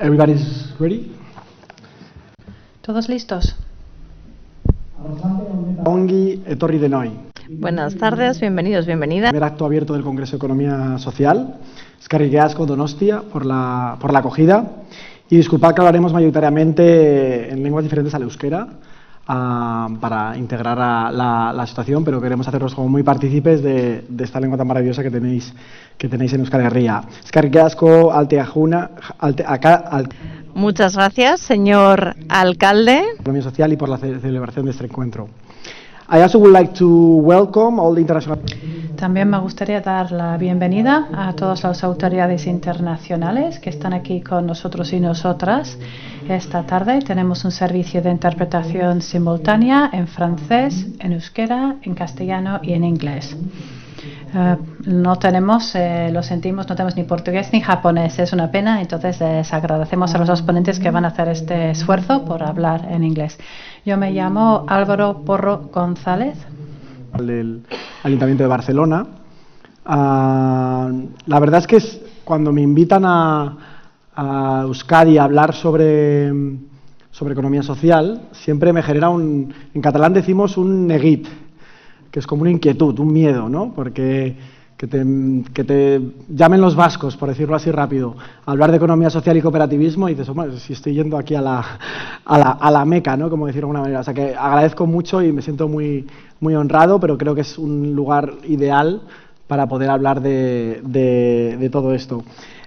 Everybody's ready? ¿Todos listos? Ongi etorri denoi. Buenas tardes, bienvenidos, bienvenida. Primer acto abierto del Congreso de Economía Social. Eskerrik asko Donostia por la acogida. Y disculpad que hablaremos mayoritariamente en lenguas diferentes al euskera para integrar la situación, pero queremos hacerlos como muy partícipes de esta lengua tan maravillosa que tenéis en Euskal Herria. Eskerrik asko Muchas gracias, señor alcalde. Economía Social y por la celebración de este encuentro. I also would like to welcome all the international. También me gustaría dar la bienvenida a todas las autoridades internacionales que están aquí con nosotros y nosotras esta tarde. Tenemos un servicio de interpretación simultánea en francés, en euskera, en castellano y en inglés. No tenemos, lo sentimos, no tenemos ni portugués ni japonés, es una pena, entonces les agradecemos a los dos ponentes que van a hacer este esfuerzo por hablar en inglés. Yo me llamo Álvaro Porro González. Del Ayuntamiento de Barcelona. La verdad es que cuando me invitan a Euskadi a hablar sobre economía social, siempre me genera en catalán decimos un neguit, que es como una inquietud, un miedo, ¿no? Porque que te llamen los vascos, por decirlo así rápido, a hablar de economía social y cooperativismo y dices, hombre, si estoy yendo aquí a la Meca, ¿no? Como decir de alguna manera. O sea que agradezco mucho y me siento muy, muy honrado, pero creo que es un lugar ideal para poder hablar de todo esto.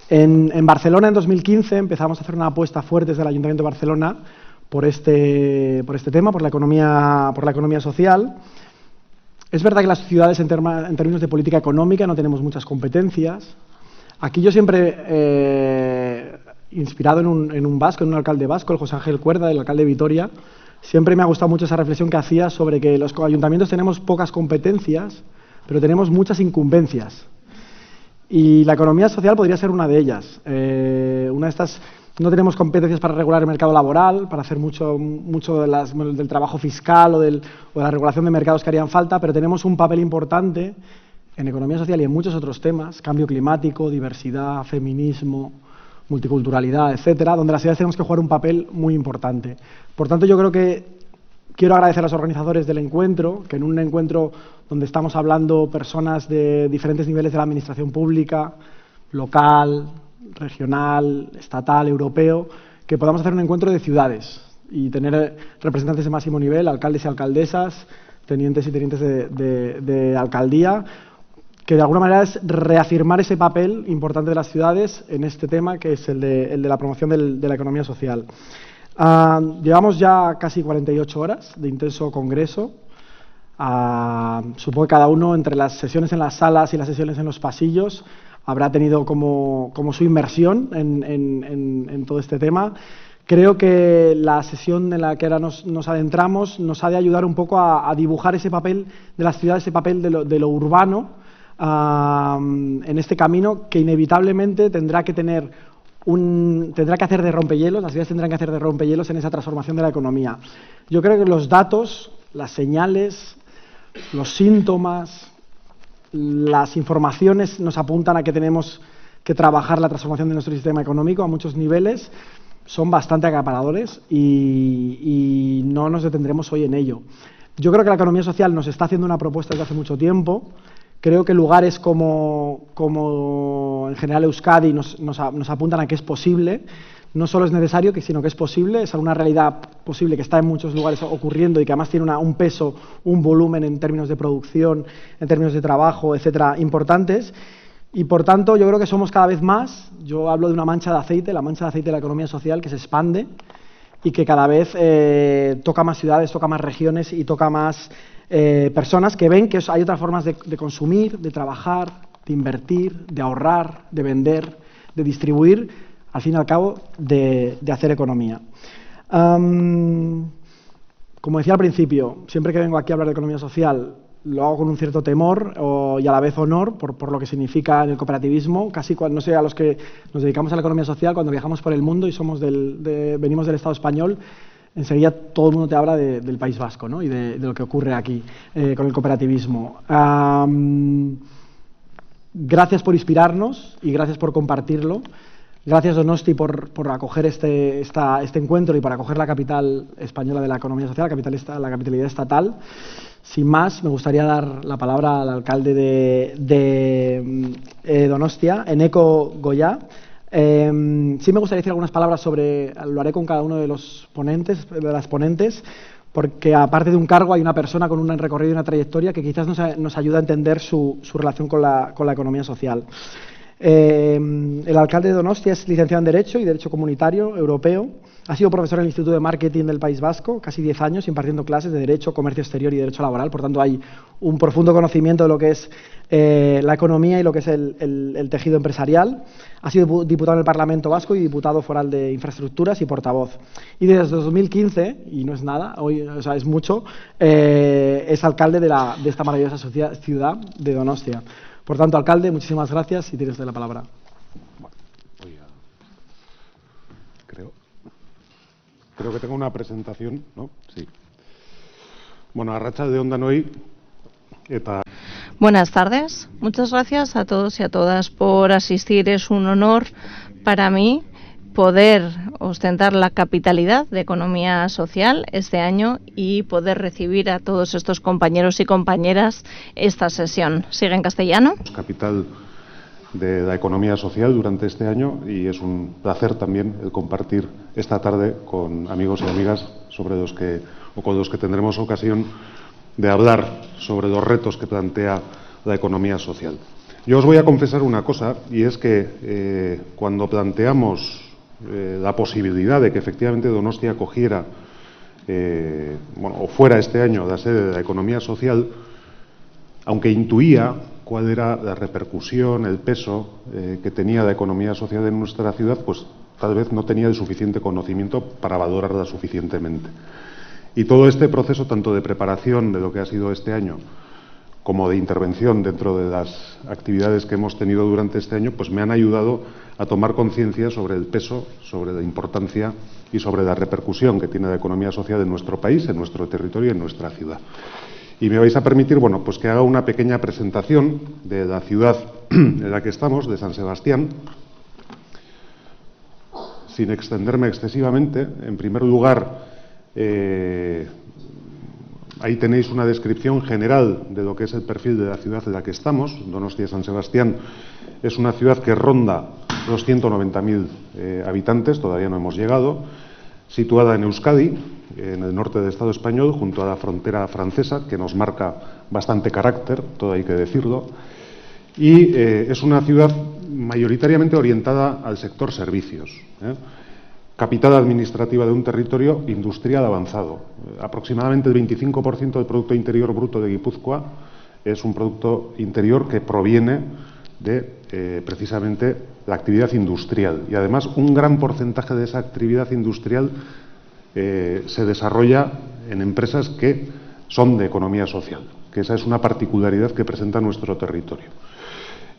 En Barcelona, en 2015, empezamos a hacer una apuesta fuerte desde el Ayuntamiento de Barcelona por este tema, por la economía social. Es verdad que las ciudades en términos de política económica no tenemos muchas competencias. Aquí yo siempre, inspirado en un vasco, en un alcalde vasco, el José Ángel Cuerda, el alcalde de Vitoria, siempre me ha gustado mucho esa reflexión que hacía sobre que los ayuntamientos tenemos pocas competencias, pero tenemos muchas incumbencias. Y la economía social podría ser una de ellas. Una de estas. No tenemos competencias para regular el mercado laboral, para hacer mucho del trabajo fiscal o de la regulación de mercados que harían falta, pero tenemos un papel importante en economía social y en muchos otros temas, cambio climático, diversidad, feminismo, multiculturalidad, etcétera, donde las ciudades tenemos que jugar un papel muy importante. Por tanto, yo creo que quiero agradecer a los organizadores del encuentro, que en un encuentro donde estamos hablando personas de diferentes niveles de la administración pública, local, regional, estatal, europeo, que podamos hacer un encuentro de ciudades y tener representantes de máximo nivel, alcaldes y alcaldesas, tenientes y tenientes de alcaldía, que de alguna manera es reafirmar ese papel importante de las ciudades en este tema, que es el de la promoción de la economía social. Llevamos ya casi 48 horas de intenso congreso. Supongo que cada uno, entre las sesiones en las salas y las sesiones en los pasillos, habrá tenido como su inmersión en todo este tema. Creo que la sesión en la que ahora nos adentramos nos ha de ayudar un poco a dibujar ese papel de las ciudades, ese papel de lo urbano en este camino que inevitablemente tendrá que hacer de rompehielos, las ciudades tendrán que hacer de rompehielos en esa transformación de la economía. Yo creo que los datos, las señales, los síntomas, las informaciones nos apuntan a que tenemos que trabajar la transformación de nuestro sistema económico a muchos niveles, son bastante acaparadores y no nos detendremos hoy en ello. Yo creo que la economía social nos está haciendo una propuesta desde hace mucho tiempo. Creo que lugares como en general Euskadi nos apuntan a que es posible. No solo es necesario, sino que es posible, es una realidad posible que está en muchos lugares ocurriendo y que además tiene un peso, un volumen en términos de producción, en términos de trabajo, etcétera, importantes. Y por tanto, yo creo que somos cada vez más. Yo hablo de una mancha de aceite, la mancha de aceite de la economía social que se expande y que cada vez toca más ciudades, toca más regiones y toca más personas que ven que hay otras formas de consumir, de trabajar, de invertir, de ahorrar, de vender, de distribuir, al fin y al cabo, de hacer economía. Como decía al principio, siempre que vengo aquí a hablar de economía social, lo hago con un cierto temor y a la vez honor por lo que significa en el cooperativismo. Casi, no sé, a los que nos dedicamos a la economía social, cuando viajamos por el mundo y venimos del Estado español, enseguida todo el mundo te habla del País Vasco, ¿no? Y de lo que ocurre aquí con el cooperativismo. Gracias por inspirarnos y gracias por compartirlo. Gracias, Donosti, por acoger este encuentro y por acoger la capital española de la economía social, la capitalidad estatal. Sin más, me gustaría dar la palabra al alcalde de Donostia, Eneko Goya. Sí me gustaría decir algunas palabras lo haré con cada uno de las ponentes, porque aparte de un cargo hay una persona con un recorrido y una trayectoria que quizás nos ayuda a entender su relación con la economía social. El alcalde de Donostia es licenciado en Derecho y Derecho Comunitario Europeo. Ha sido profesor en el Instituto de Marketing del País Vasco, casi 10 años, impartiendo clases de Derecho, Comercio Exterior y Derecho Laboral. Por tanto, hay un profundo conocimiento de lo que es la economía y lo que es el tejido empresarial. Ha sido diputado en el Parlamento Vasco y diputado foral de Infraestructuras y portavoz. Y desde 2015, y no es nada, es mucho, es alcalde de esta maravillosa ciudad de Donostia. Por tanto, alcalde, muchísimas gracias y tiene usted la palabra. Creo que tengo una presentación, ¿no? Sí. Bueno, arratsalde-on danoi. Buenas tardes. Muchas gracias a todos y a todas por asistir. Es un honor para mí poder ostentar la capitalidad de Economía Social este año y poder recibir a todos estos compañeros y compañeras esta sesión. ¿Sigue en castellano? Capital de la economía social durante este año y es un placer también el compartir esta tarde con amigos y amigas con los que tendremos ocasión de hablar sobre los retos que plantea la economía social. Yo os voy a confesar una cosa, y es que cuando planteamos la posibilidad de que efectivamente Donostia acogiera o fuera este año la sede de la economía social, aunque intuía cuál era la repercusión, el peso que tenía la economía social en nuestra ciudad, pues tal vez no tenía el suficiente conocimiento para valorarla suficientemente. Y todo este proceso, tanto de preparación de lo que ha sido este año, como de intervención dentro de las actividades que hemos tenido durante este año, pues me han ayudado a tomar conciencia sobre el peso, sobre la importancia y sobre la repercusión que tiene la economía social en nuestro país, en nuestro territorio y en nuestra ciudad. Y me vais a permitir, pues que haga una pequeña presentación de la ciudad en la que estamos, de San Sebastián, sin extenderme excesivamente. En primer lugar, ahí tenéis una descripción general de lo que es el perfil de la ciudad en la que estamos. Donostia San Sebastián es una ciudad que ronda los 190.000 habitantes, todavía no hemos llegado, situada en Euskadi, en el norte del Estado español, junto a la frontera francesa, que nos marca bastante carácter, todo hay que decirlo, y es una ciudad mayoritariamente orientada al sector servicios, capital administrativa de un territorio industrial avanzado. Aproximadamente el 25% del Producto Interior Bruto de Guipúzcoa es un producto interior que proviene de precisamente la actividad industrial, y además un gran porcentaje de esa actividad industrial se desarrolla en empresas que son de economía social, que esa es una particularidad que presenta nuestro territorio.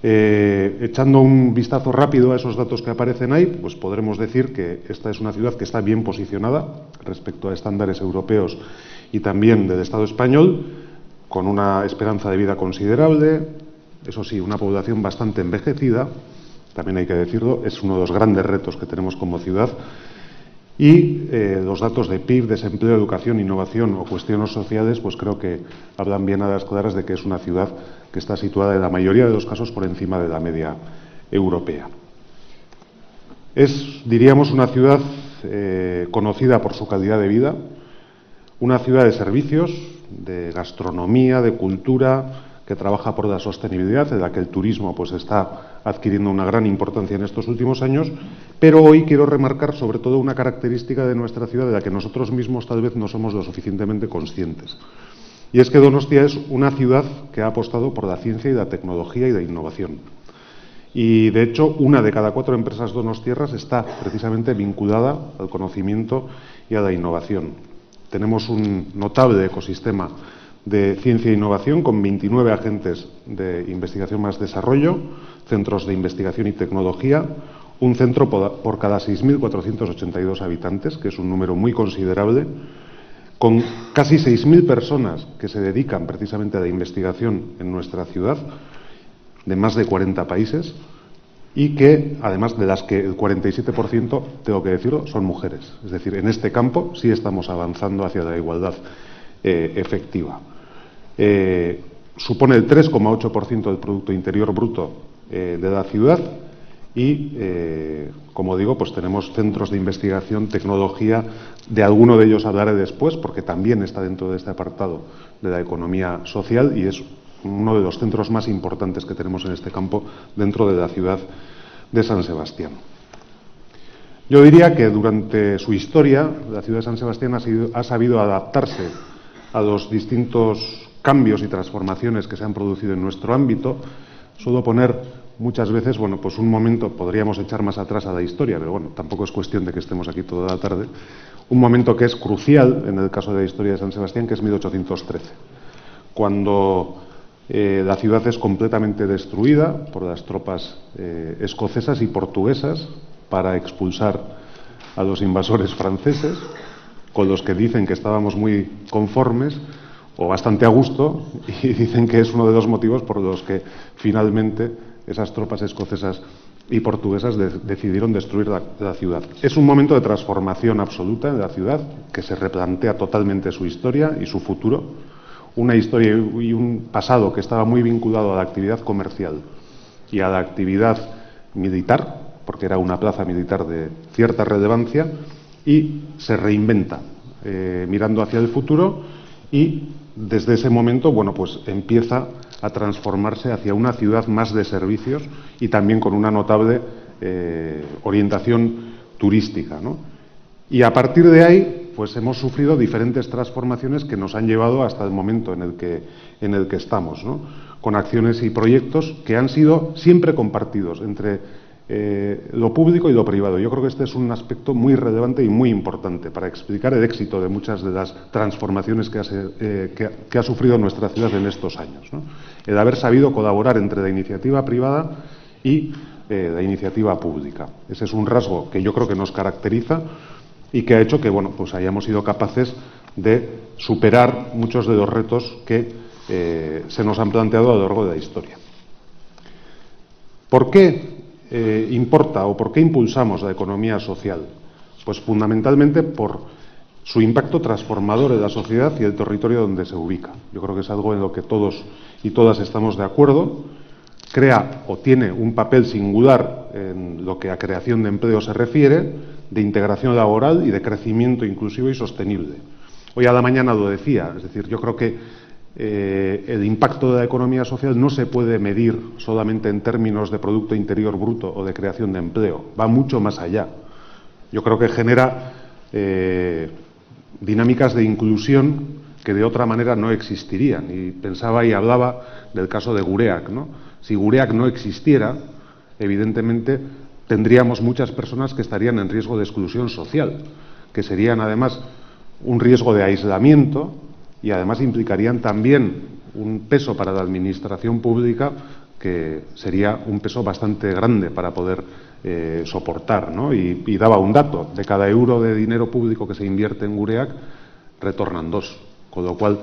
Echando un vistazo rápido a esos datos que aparecen ahí, pues podremos decir que esta es una ciudad que está bien posicionada respecto a estándares europeos y también del Estado español, con una esperanza de vida considerable, eso sí, una población bastante envejecida, también hay que decirlo, es uno de los grandes retos que tenemos como ciudad. Y los datos de PIB, desempleo, educación, innovación o cuestiones sociales, pues creo que hablan bien a las claras de que es una ciudad que está situada en la mayoría de los casos por encima de la media europea. Es, diríamos, una ciudad conocida por su calidad de vida, una ciudad de servicios, de gastronomía, de cultura, que trabaja por la sostenibilidad, en la que el turismo pues está adquiriendo una gran importancia en estos últimos años, pero hoy quiero remarcar sobre todo una característica de nuestra ciudad de la que nosotros mismos tal vez no somos lo suficientemente conscientes. Y es que Donostia es una ciudad que ha apostado por la ciencia y la tecnología y la innovación. Y, de hecho, 1 de cada 4 empresas donostiarras está precisamente vinculada al conocimiento y a la innovación. Tenemos un notable ecosistema de ciencia e innovación con 29 agentes de investigación más desarrollo, centros de investigación y tecnología, un centro por cada 6.482 habitantes, que es un número muy considerable, con casi 6.000 personas que se dedican precisamente a la investigación en nuestra ciudad, de más de 40 países, y que, además de las que el 47%, tengo que decirlo, son mujeres. Es decir, en este campo sí estamos avanzando hacia la igualdad efectiva. Supone el 3,8% del Producto Interior Bruto de la ciudad y, como digo, pues tenemos centros de investigación, tecnología, de alguno de ellos hablaré después, porque también está dentro de este apartado de la economía social y es uno de los centros más importantes que tenemos en este campo dentro de la ciudad de San Sebastián. Yo diría que durante su historia la ciudad de San Sebastián ha sabido adaptarse a los distintos cambios y transformaciones que se han producido en nuestro ámbito. Suelo poner muchas veces, bueno, pues un momento, podríamos echar más atrás a la historia, pero bueno, tampoco es cuestión de que estemos aquí toda la tarde, un momento que es crucial en el caso de la historia de San Sebastián, que es 1813, cuando la ciudad es completamente destruida por las tropas escocesas y portuguesas para expulsar a los invasores franceses, con los que dicen que estábamos muy conformes o bastante a gusto, y dicen que es uno de los motivos por los que finalmente esas tropas escocesas y portuguesas decidieron destruir la ciudad. Es un momento de transformación absoluta en la ciudad, que se replantea totalmente su historia y su futuro. Una historia y un pasado que estaba muy vinculado a la actividad comercial y a la actividad militar, porque era una plaza militar de cierta relevancia, y se reinventa mirando hacia el futuro, y desde ese momento, bueno, pues empieza a transformarse hacia una ciudad más de servicios y también con una notable orientación turística, ¿no? Y a partir de ahí, pues hemos sufrido diferentes transformaciones que nos han llevado hasta el momento en el que estamos, ¿no? Con acciones y proyectos que han sido siempre compartidos entre lo público y lo privado. Yo creo que este es un aspecto muy relevante y muy importante para explicar el éxito de muchas de las transformaciones que ha sufrido nuestra ciudad en estos años, ¿no? El haber sabido colaborar entre la iniciativa privada y la iniciativa pública. Ese es un rasgo que yo creo que nos caracteriza y que ha hecho que, bueno, pues hayamos sido capaces de superar muchos de los retos que se nos han planteado a lo largo de la historia. ¿Por qué importa o por qué impulsamos la economía social? Pues fundamentalmente por su impacto transformador en la sociedad y el territorio donde se ubica. Yo creo que es algo en lo que todos y todas estamos de acuerdo. Crea o tiene un papel singular en lo que a creación de empleo se refiere, de integración laboral y de crecimiento inclusivo y sostenible. Hoy a la mañana lo decía, es decir, yo creo que el impacto de la economía social no se puede medir solamente en términos de Producto Interior Bruto o de creación de empleo, va mucho más allá. Yo creo que genera dinámicas de inclusión que de otra manera no existirían. Y pensaba y hablaba del caso de Gureak, ¿no? Si Gureak no existiera, evidentemente tendríamos muchas personas que estarían en riesgo de exclusión social, que serían además un riesgo de aislamiento y además implicarían también un peso para la administración pública que sería un peso bastante grande para poder soportar, ¿no? Y daba un dato: de cada euro de dinero público que se invierte en Gureak, retornan 2. Con lo cual,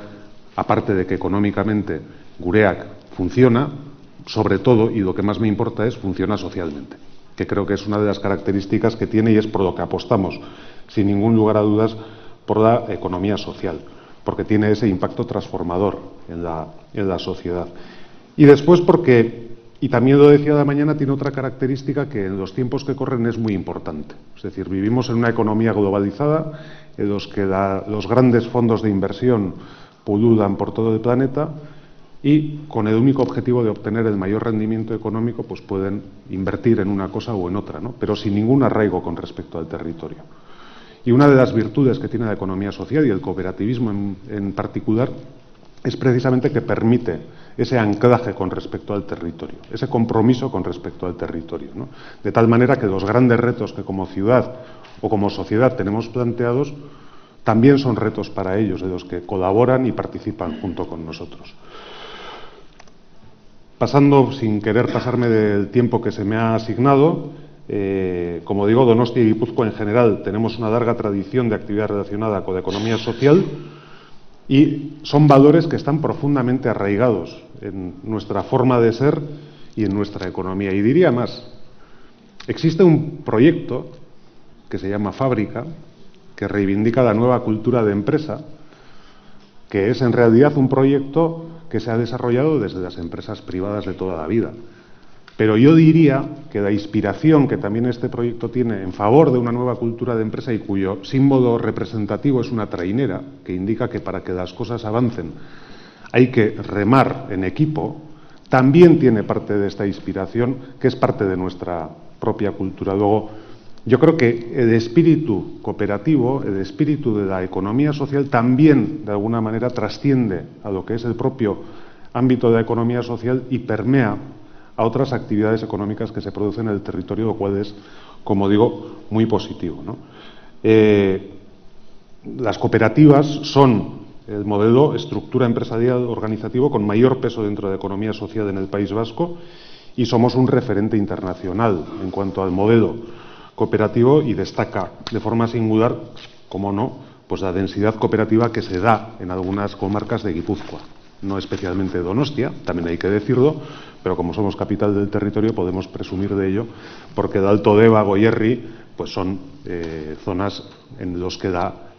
aparte de que económicamente Gureak funciona, sobre todo, y lo que más me importa es, funciona socialmente, que creo que es una de las características que tiene y es por lo que apostamos, sin ningún lugar a dudas, por la economía social, porque tiene ese impacto transformador en la sociedad. Y después porque, y también lo decía de mañana, tiene otra característica que en los tiempos que corren es muy importante. Es decir, vivimos en una economía globalizada en los que los grandes fondos de inversión pululan por todo el planeta y con el único objetivo de obtener el mayor rendimiento económico, pues pueden invertir en una cosa o en otra, ¿no? Pero sin ningún arraigo con respecto al territorio. Y una de las virtudes que tiene la economía social y el cooperativismo en particular es precisamente que permite ese anclaje con respecto al territorio, ese compromiso con respecto al territorio, ¿no? De tal manera que los grandes retos que como ciudad o como sociedad tenemos planteados también son retos para ellos, de los que colaboran y participan junto con nosotros. Pasando, sin querer pasarme del tiempo que se me ha asignado, como digo, Donostia y Guipúzcoa en general tenemos una larga tradición de actividad relacionada con la economía social y son valores que están profundamente arraigados en nuestra forma de ser y en nuestra economía. Y diría más, Existe un proyecto que se llama Fábrica, que reivindica la nueva cultura de empresa, que es en realidad un proyecto que se ha desarrollado desde las empresas privadas de toda la vida. Pero yo diría que la inspiración que también este proyecto tiene en favor de una nueva cultura de empresa y cuyo símbolo representativo es una trainera, que indica que para que las cosas avancen hay que remar en equipo, también tiene parte de esta inspiración, que es parte de nuestra propia cultura. Luego, yo creo que el espíritu cooperativo, el espíritu de la economía social también, de alguna manera, trasciende a lo que es el propio ámbito de la economía social y permea a otras actividades económicas que se producen en el territorio, lo cual es, como digo, muy positivo, ¿no? Las cooperativas son el modelo estructura empresarial organizativo con mayor peso dentro de la economía social en el País Vasco y somos un referente internacional en cuanto al modelo cooperativo y destaca de forma singular, como no, pues la densidad cooperativa que se da en algunas comarcas de Guipúzcoa. No especialmente Donostia, también hay que decirlo, pero como somos capital del territorio podemos presumir de ello, porque de Alto Deba, Goierri, pues son zonas en las que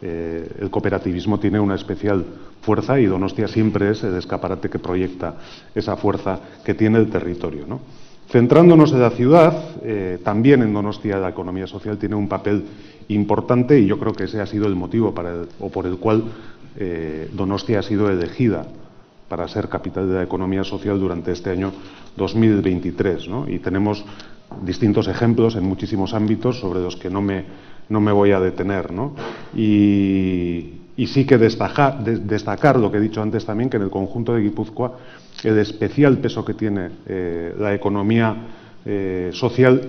el cooperativismo tiene una especial fuerza y Donostia siempre es el escaparate que proyecta esa fuerza que tiene el territorio, ¿no? Centrándonos en la ciudad, también en Donostia la economía social tiene un papel importante y yo creo que ese ha sido el motivo por el cual Donostia ha sido elegida para ser capital de la economía social durante este año 2023, ¿no? Y tenemos distintos ejemplos en muchísimos ámbitos sobre los que no me voy a detener, ¿no? Y sí que destacar lo que he dicho antes también, que en el conjunto de Guipúzcoa el especial peso que tiene la economía social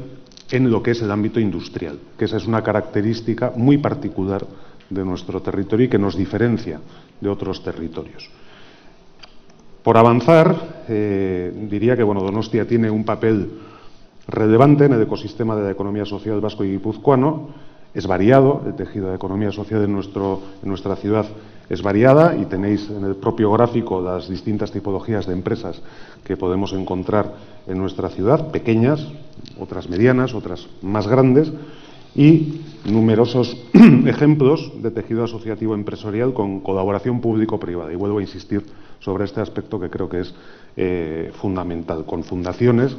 en lo que es el ámbito industrial, que esa es una característica muy particular de nuestro territorio y que nos diferencia de otros territorios. Por avanzar, diría que Donostia tiene un papel relevante en el ecosistema de la economía social vasco y guipuzcoano. Es variado, el tejido de economía social en nuestra ciudad es variada y tenéis en el propio gráfico las distintas tipologías de empresas que podemos encontrar en nuestra ciudad, pequeñas, otras medianas, otras más grandes, y numerosos ejemplos de tejido asociativo empresarial con colaboración público-privada. Y vuelvo a insistir sobre este aspecto que creo que es fundamental, con fundaciones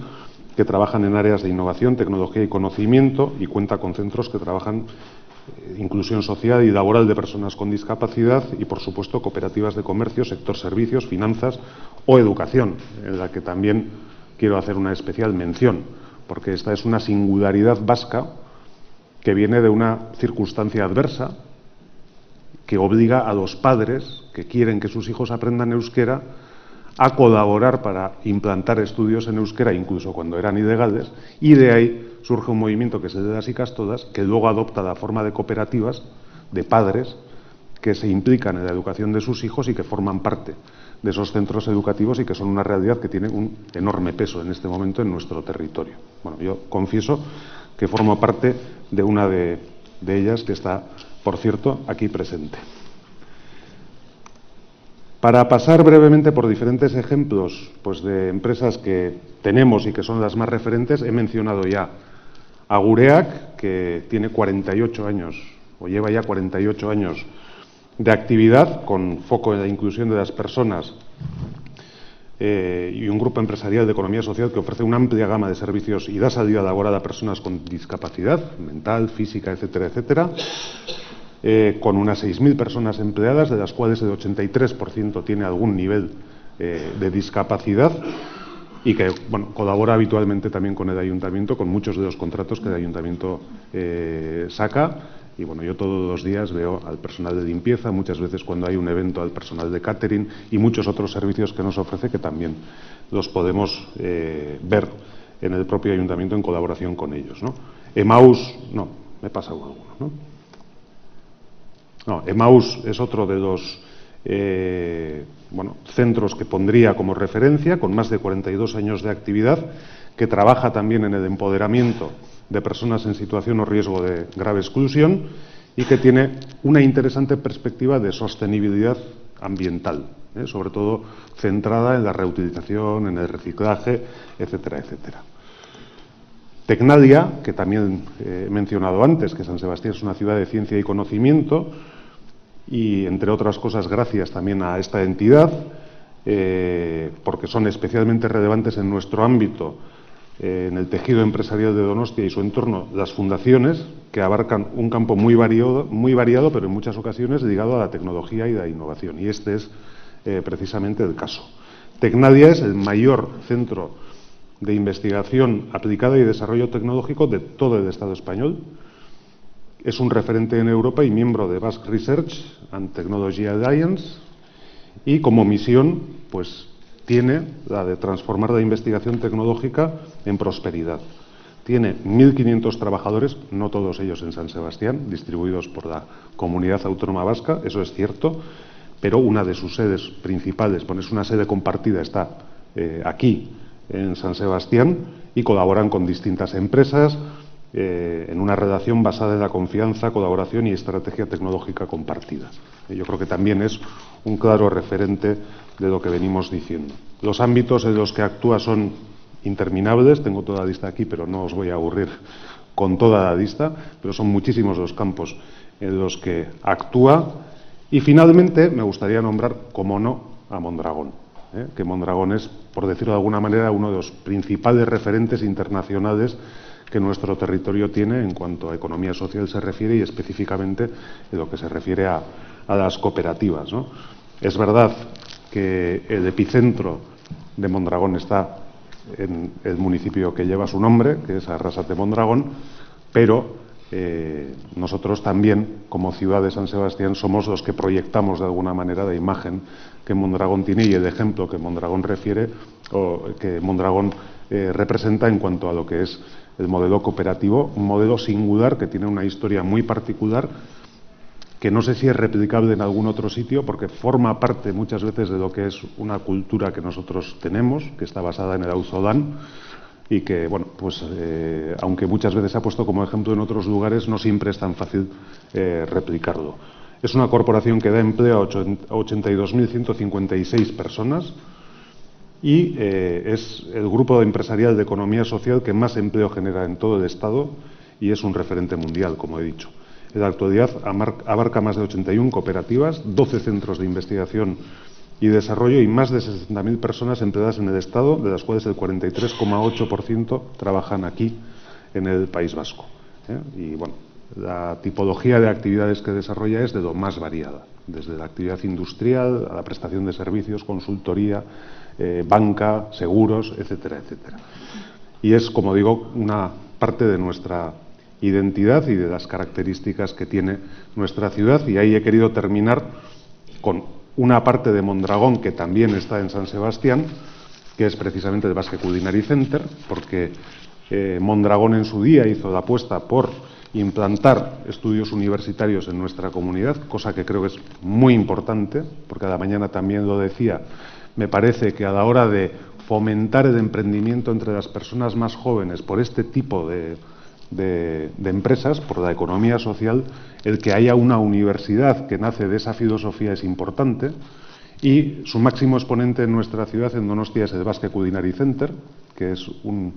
que trabajan en áreas de innovación, tecnología y conocimiento y cuenta con centros que trabajan inclusión social y laboral de personas con discapacidad y, por supuesto, cooperativas de comercio, sector servicios, finanzas o educación, en la que también quiero hacer una especial mención, porque esta es una singularidad vasca que viene de una circunstancia adversa que obliga a los padres que quieren que sus hijos aprendan euskera a colaborar para implantar estudios en euskera, incluso cuando eran ilegales, y de ahí surge un movimiento que es el de las ikastolas, que luego adopta la forma de cooperativas de padres que se implican en la educación de sus hijos y que forman parte de esos centros educativos y que son una realidad que tiene un enorme peso en este momento en nuestro territorio. Bueno, yo confieso que formo parte de una de ellas que está, por cierto, aquí presente. Para pasar brevemente por diferentes ejemplos pues, de empresas que tenemos y que son las más referentes, he mencionado ya a Gureak, que tiene 48 años, o lleva ya 48 años de actividad, con foco en la inclusión de las personas y un grupo empresarial de economía social que ofrece una amplia gama de servicios y da salida laboral a personas con discapacidad mental, física, etcétera, etcétera. Con unas 6.000 personas empleadas, de las cuales el 83% tiene algún nivel de discapacidad y que colabora habitualmente también con el ayuntamiento, con muchos de los contratos que el ayuntamiento saca. Y yo todos los días veo al personal de limpieza, muchas veces cuando hay un evento al personal de catering y muchos otros servicios que nos ofrece que también los podemos ver en el propio ayuntamiento en colaboración con ellos, ¿no? Emaús, no, me he pasado alguno, ¿no? No, Emaús es otro de los centros que pondría como referencia, con más de 42 años de actividad, que trabaja también en el empoderamiento de personas en situación o riesgo de grave exclusión y que tiene una interesante perspectiva de sostenibilidad ambiental, sobre todo centrada en la reutilización, en el reciclaje, etcétera, etcétera. Tecnalia, que también he mencionado antes, que San Sebastián es una ciudad de ciencia y conocimiento, y entre otras cosas gracias también a esta entidad, porque son especialmente relevantes en nuestro ámbito, en el tejido empresarial de Donostia y su entorno, las fundaciones, que abarcan un campo muy variado, pero en muchas ocasiones ligado a la tecnología y la innovación, y este es precisamente el caso. Tecnalia es el mayor centro de investigación aplicada y desarrollo tecnológico de todo el Estado español. Es un referente en Europa y miembro de Basque Research and Technology Alliance, y como misión pues tiene la de transformar la investigación tecnológica en prosperidad. Tiene 1.500 trabajadores, no todos ellos en San Sebastián, distribuidos por la Comunidad Autónoma Vasca, eso es cierto, pero una de sus sedes principales, es una sede compartida, está aquí en San Sebastián, y colaboran con distintas empresas en una relación basada en la confianza, colaboración y estrategia tecnológica compartida. Yo creo que también es un claro referente de lo que venimos diciendo. Los ámbitos en los que actúa son interminables, tengo toda la lista aquí, pero no os voy a aburrir con toda la lista, pero son muchísimos los campos en los que actúa. Y finalmente me gustaría nombrar, como no, a Mondragón, que Mondragón es, por decirlo de alguna manera, uno de los principales referentes internacionales que nuestro territorio tiene en cuanto a economía social se refiere, y específicamente en lo que se refiere a las cooperativas, ¿no? Es verdad que el epicentro de Mondragón está en el municipio que lleva su nombre, que es Arrasate Mondragón, pero nosotros también, como ciudad de San Sebastián, somos los que proyectamos de alguna manera la imagen que Mondragón tiene y el ejemplo que Mondragón refiere o que Mondragón representa en cuanto a lo que es el modelo cooperativo, un modelo singular que tiene una historia muy particular, que no sé si es replicable en algún otro sitio, porque forma parte muchas veces de lo que es una cultura que nosotros tenemos, que está basada en el auzolán, y que, bueno, pues aunque muchas veces se ha puesto como ejemplo en otros lugares, no siempre es tan fácil replicarlo. Es una corporación que da empleo a 82.156 personas y es el grupo empresarial de economía social que más empleo genera en todo el Estado y es un referente mundial, como he dicho. En la actualidad abarca más de 81 cooperativas, 12 centros de investigación y desarrollo y más de 60.000 personas empleadas en el Estado, de las cuales el 43,8% trabajan aquí en el País Vasco. Y bueno, la tipología de actividades que desarrolla es de lo más variada, desde la actividad industrial a la prestación de servicios, consultoría, banca, seguros, etcétera, etcétera. Y es, como digo, una parte de nuestra identidad y de las características que tiene nuestra ciudad, y ahí he querido terminar con una parte de Mondragón que también está en San Sebastián, que es precisamente el Basque Culinary Center, porque Mondragón en su día hizo la apuesta por implantar estudios universitarios en nuestra comunidad, cosa que creo que es muy importante, porque a la mañana también lo decía, me parece que a la hora de fomentar el emprendimiento entre las personas más jóvenes por este tipo de empresas, por la economía social, el que haya una universidad que nace de esa filosofía es importante, y su máximo exponente en nuestra ciudad, en Donostia, es el Basque Culinary Center, que es un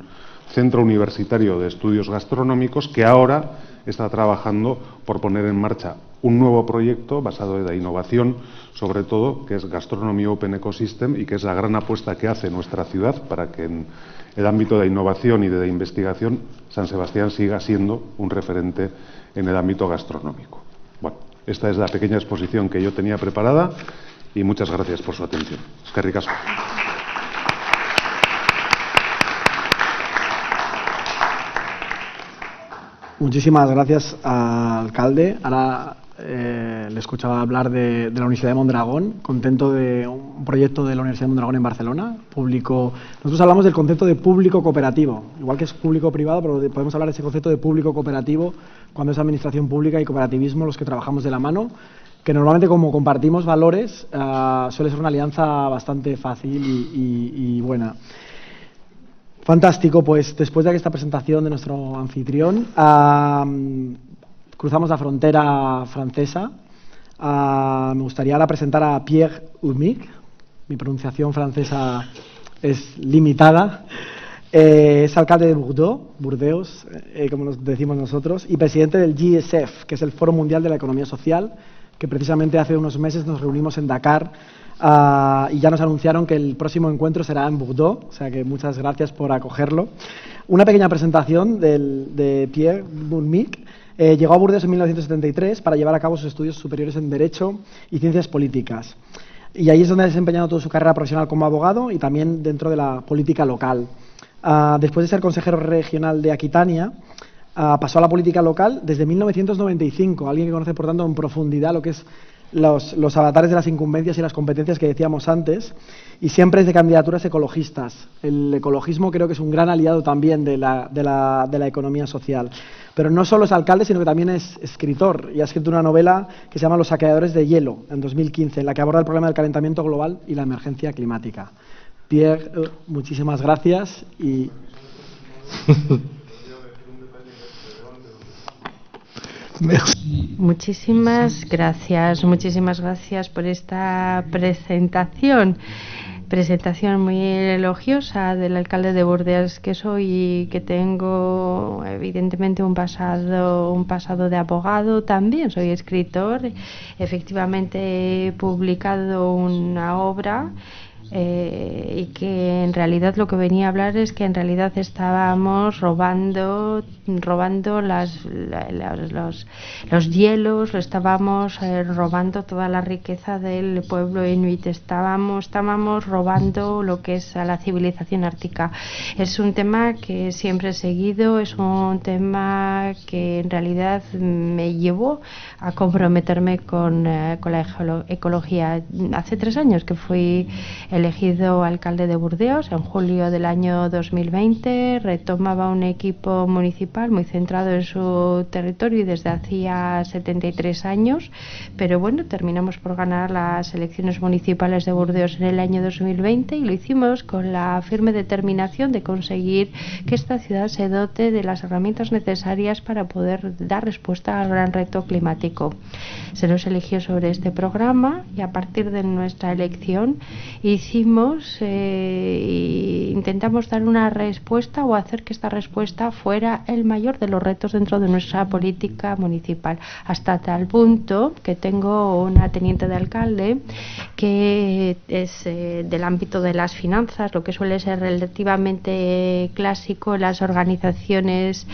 centro universitario de estudios gastronómicos que ahora está trabajando por poner en marcha un nuevo proyecto basado en la innovación, sobre todo, que es Gastronomy Open Ecosystem, y que es la gran apuesta que hace nuestra ciudad para que en el ámbito de la innovación y de la investigación San Sebastián siga siendo un referente en el ámbito gastronómico. Bueno, esta es la pequeña exposición que yo tenía preparada y muchas gracias por su atención. Eskerrik asko. Muchísimas gracias, alcalde. Ahora le escuchaba hablar de la Universidad de Mondragón, contento de un proyecto de la Universidad de Mondragón en Barcelona, público. Nosotros hablamos del concepto de público cooperativo, igual que es público privado, pero podemos hablar de ese concepto de público cooperativo cuando es administración pública y cooperativismo los que trabajamos de la mano, que normalmente como compartimos valores suele ser una alianza bastante fácil y buena. Fantástico, pues después de esta presentación de nuestro anfitrión, cruzamos la frontera francesa. Me gustaría ahora presentar a Pierre Urmic. Mi pronunciación francesa es limitada. Es alcalde de Burdeos, como nos decimos nosotros, y presidente del GSF, que es el Foro Mundial de la Economía Social, que precisamente hace unos meses nos reunimos en Dakar y ya nos anunciaron que el próximo encuentro será en Bordeaux, o sea que muchas gracias por acogerlo. Una pequeña presentación de Pierre Bourmique. Llegó a Burdeos en 1973 para llevar a cabo sus estudios superiores en Derecho y Ciencias Políticas. Y ahí es donde ha desempeñado toda su carrera profesional como abogado y también dentro de la política local. Después de ser consejero regional de Aquitania, pasó a la política local desde 1995. Alguien que conoce, por tanto, en profundidad lo que es los avatares de las incumbencias y las competencias que decíamos antes, y siempre es de candidaturas ecologistas. El ecologismo creo que es un gran aliado también de la economía social. Pero no solo es alcalde, sino que también es escritor, y ha escrito una novela que se llama Los saqueadores de hielo, en 2015, en la que aborda el problema del calentamiento global y la emergencia climática. Pierre, muchísimas gracias y... Muchísimas gracias por esta presentación muy elogiosa del alcalde de Burdeos que soy y que tengo evidentemente un pasado de abogado. También soy escritor, efectivamente he publicado una obra y que en realidad lo que venía a hablar es que en realidad estábamos robando los hielos, estábamos robando toda la riqueza del pueblo inuit, estábamos robando lo que es a la civilización ártica. Es un tema que siempre he seguido, es un tema que en realidad me llevó a comprometerme con la ecología. Hace 3 años que fui elegido alcalde de Burdeos, en julio del año 2020, retomaba un equipo municipal muy centrado en su territorio y desde hacía 73 años, pero bueno, terminamos por ganar las elecciones municipales de Burdeos en el año 2020 y lo hicimos con la firme determinación de conseguir que esta ciudad se dote de las herramientas necesarias para poder dar respuesta al gran reto climático. Se nos eligió sobre este programa y a partir de nuestra elección intentamos dar una respuesta o hacer que esta respuesta fuera el mayor de los retos dentro de nuestra política municipal, hasta tal punto que tengo una teniente de alcalde que es del ámbito de las finanzas, lo que suele ser relativamente clásico en las organizaciones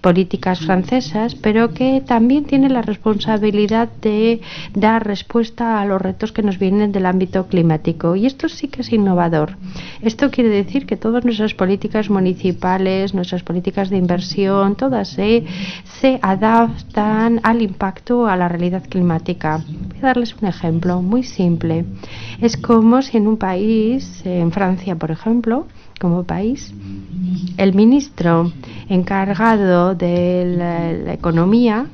políticas francesas, pero que también tiene la responsabilidad de dar respuesta a los retos que nos vienen del ámbito climático. Y esto sí que es innovador. Esto quiere decir que todas nuestras políticas municipales, nuestras políticas de inversión, todas se adaptan al impacto, a la realidad climática. Voy a darles un ejemplo muy simple. Es como si en un país, en Francia por ejemplo, como país, el ministro encargado de la economía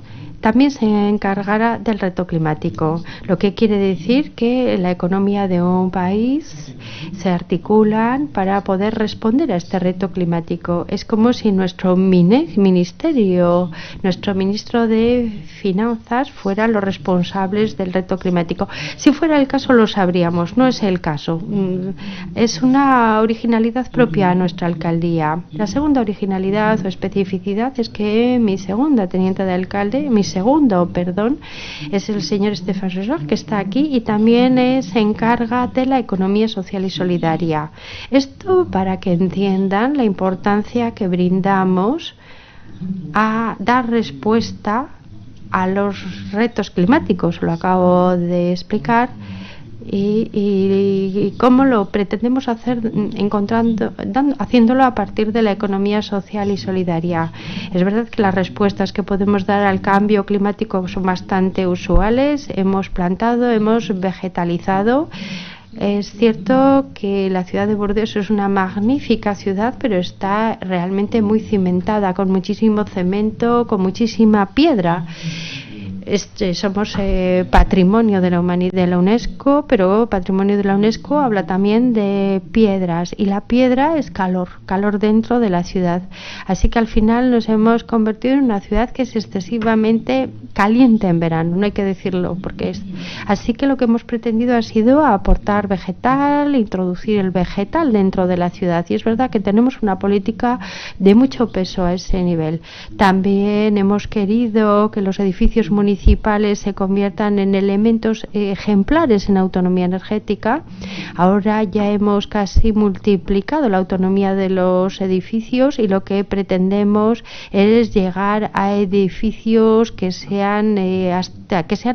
también se encargará del reto climático, lo que quiere decir que la economía de un país se articulan para poder responder a este reto climático. Es como si nuestro ministerio, nuestro ministro de Finanzas fueran los responsables del reto climático. Si fuera el caso lo sabríamos, no es el caso. Es una originalidad propia a nuestra alcaldía. La segunda originalidad o especificidad es que mi segundo es el señor Stéphane Rougeot, que está aquí y también se encarga de la economía social y solidaria. Esto para que entiendan la importancia que brindamos a dar respuesta a los retos climáticos, lo acabo de explicar, y cómo lo pretendemos hacer haciéndolo a partir de la economía social y solidaria. Es verdad que las respuestas que podemos dar al cambio climático son bastante usuales. Hemos plantado, hemos vegetalizado. Es cierto que la ciudad de Burdeos es una magnífica ciudad, pero está realmente muy cimentada, con muchísimo cemento, con muchísima piedra. somos patrimonio de la humanidad, de la UNESCO, pero patrimonio de la UNESCO habla también de piedras, y la piedra es calor dentro de la ciudad. Así que al final nos hemos convertido en una ciudad que es excesivamente caliente en verano, no hay que decirlo porque es. Así que lo que hemos pretendido ha sido aportar vegetal, introducir el vegetal dentro de la ciudad, y es verdad que tenemos una política de mucho peso a ese nivel. También hemos querido que los edificios municipales se conviertan en elementos ejemplares en autonomía energética. Ahora ya hemos casi multiplicado la autonomía de los edificios, y lo que pretendemos es llegar a edificios que sean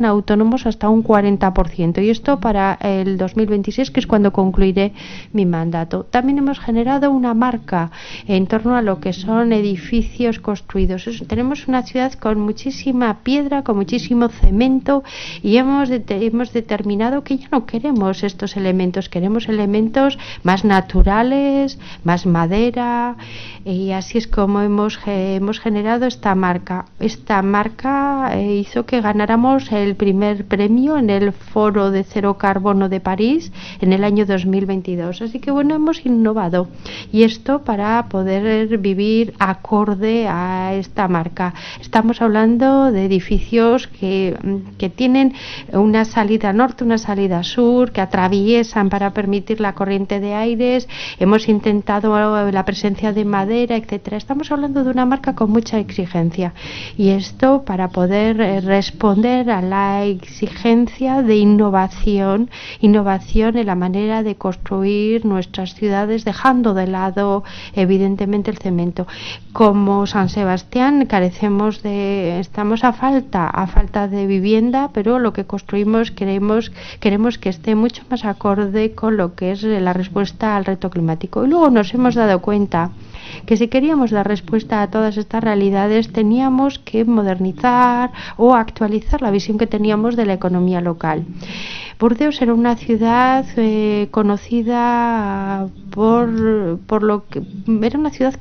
autónomos hasta un 40%, y esto para el 2026, que es cuando concluiré mi mandato. También hemos generado una marca en torno a lo que son edificios construidos. Tenemos una ciudad con muchísima piedra, con muchísimo cemento, y hemos determinado que ya no queremos estos elementos, queremos elementos más naturales, más madera, y así es como hemos generado esta marca. Esta marca hizo que ganáramos el primer premio en el Foro de Cero Carbono de París en el año 2022. Así que bueno, hemos innovado, y esto para poder vivir acorde a esta marca. Estamos hablando de edificios que tienen una salida norte, una salida sur, que atraviesan para permitir la corriente de aires. Hemos intentado la presencia de madera, etcétera. Estamos hablando de una marca con mucha exigencia, y esto para poder responder a la exigencia de innovación en la manera de construir nuestras ciudades, dejando de lado evidentemente el cemento. Como San Sebastián estamos a falta de vivienda, pero lo que construimos queremos que esté mucho más acorde con lo que es la respuesta al reto climático. Y luego nos hemos dado cuenta que si queríamos dar respuesta a todas estas realidades, teníamos que modernizar o actualizar la visión que teníamos de la economía local. Burdeos era una ciudad conocida por lo que era una ciudad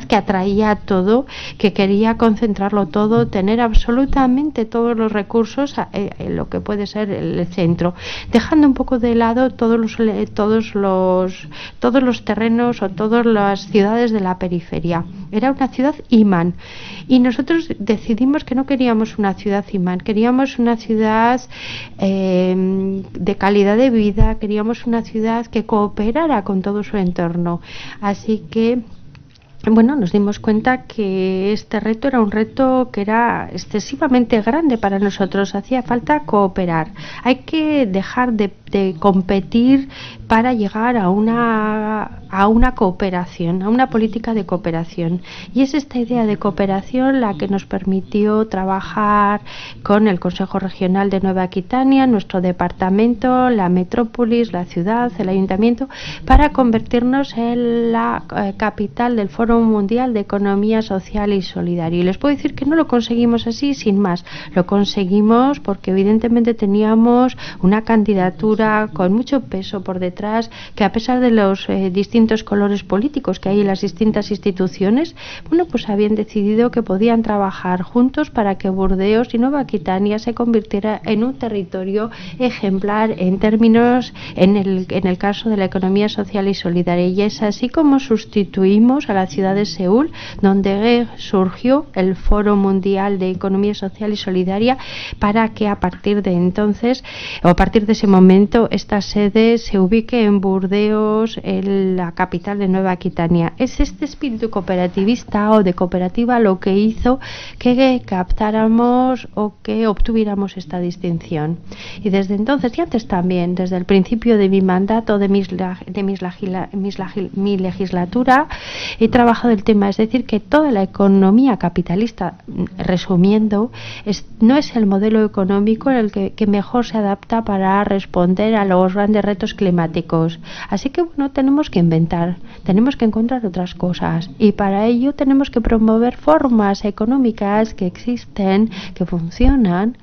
que atraía todo, que quería concentrarlo todo, tener absolutamente todos los recursos en lo que puede ser el centro, dejando un poco de lado todos los terrenos o todas las ciudades de la periferia. Era una ciudad imán, y nosotros decidimos que no queríamos una ciudad imán, queríamos una ciudad de calidad de vida, queríamos una ciudad que cooperara con todo su entorno. Así que bueno, nos dimos cuenta que este reto era un reto que era excesivamente grande para nosotros. Hacía falta cooperar. Hay que dejar de competir para llegar a una cooperación, a una política de cooperación. Y es esta idea de cooperación la que nos permitió trabajar con el Consejo Regional de Nueva Aquitania, nuestro departamento, la metrópolis, la ciudad, el ayuntamiento, para convertirnos en la capital del Foro Mundial de Economía Social y Solidaria. Y les puedo decir que no lo conseguimos así sin más. Lo conseguimos porque evidentemente teníamos una candidatura con mucho peso por detrás, que a pesar de los distintos colores políticos que hay en las distintas instituciones, bueno, pues habían decidido que podían trabajar juntos para que Burdeos y Nueva Aquitania se convirtiera en un territorio ejemplar en el caso de la economía social y solidaria. Y es así como sustituimos a la ciudad de Seúl, donde surgió el Foro Mundial de Economía Social y Solidaria, para que a partir de entonces, o a partir de ese momento, esta sede se ubique en Burdeos, en la capital de Nueva Aquitania. Es este espíritu cooperativista o de cooperativa lo que hizo que captáramos o que obtuviéramos esta distinción. Y desde entonces, y antes también, desde el principio de mi mandato, de mi legislatura, he trabajado el tema. Es decir, que toda la economía capitalista, resumiendo, no es el modelo económico en el que mejor se adapta para responder a los grandes retos climáticos. Así que bueno, tenemos que inventar, tenemos que encontrar otras cosas, y para ello tenemos que promover formas económicas que existen, que funcionan,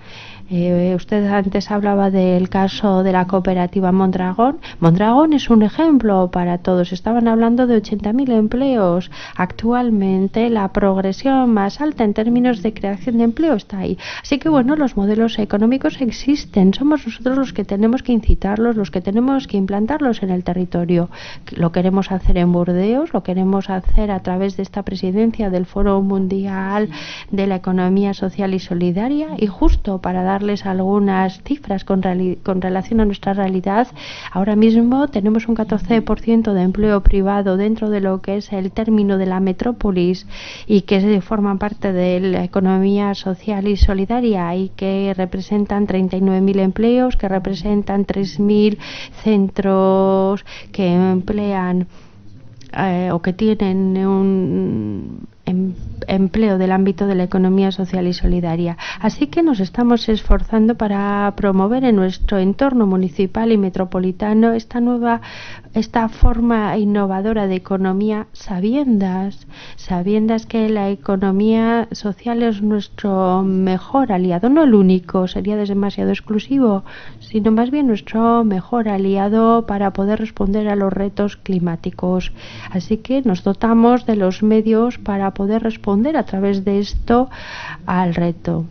Usted antes hablaba del caso de la cooperativa Mondragón. Mondragón es un ejemplo para todos. Estaban hablando de 80.000 empleos. Actualmente la progresión más alta en términos de creación de empleo está ahí. Así que bueno, los modelos económicos existen. Somos nosotros los que tenemos que incitarlos, los que tenemos que implantarlos en el territorio. Lo queremos hacer en Burdeos, lo queremos hacer a través de esta presidencia del Foro Mundial de la Economía Social y Solidaria, y justo para darles algunas cifras con relación a nuestra realidad, ahora mismo tenemos un 14% de empleo privado dentro de lo que es el término de la metrópolis y que forman parte de la economía social y solidaria y que representan 39.000 empleos, que representan 3.000 centros que emplean o que tienen un empleo del ámbito de la economía social y solidaria. Así que nos estamos esforzando para promover en nuestro entorno municipal y metropolitano esta forma innovadora de economía, sabiendas que la economía social es nuestro mejor aliado, no el único, sería demasiado exclusivo, sino más bien nuestro mejor aliado para poder responder a los retos climáticos. Así que nos dotamos de los medios para poder responder a través de esto al reto.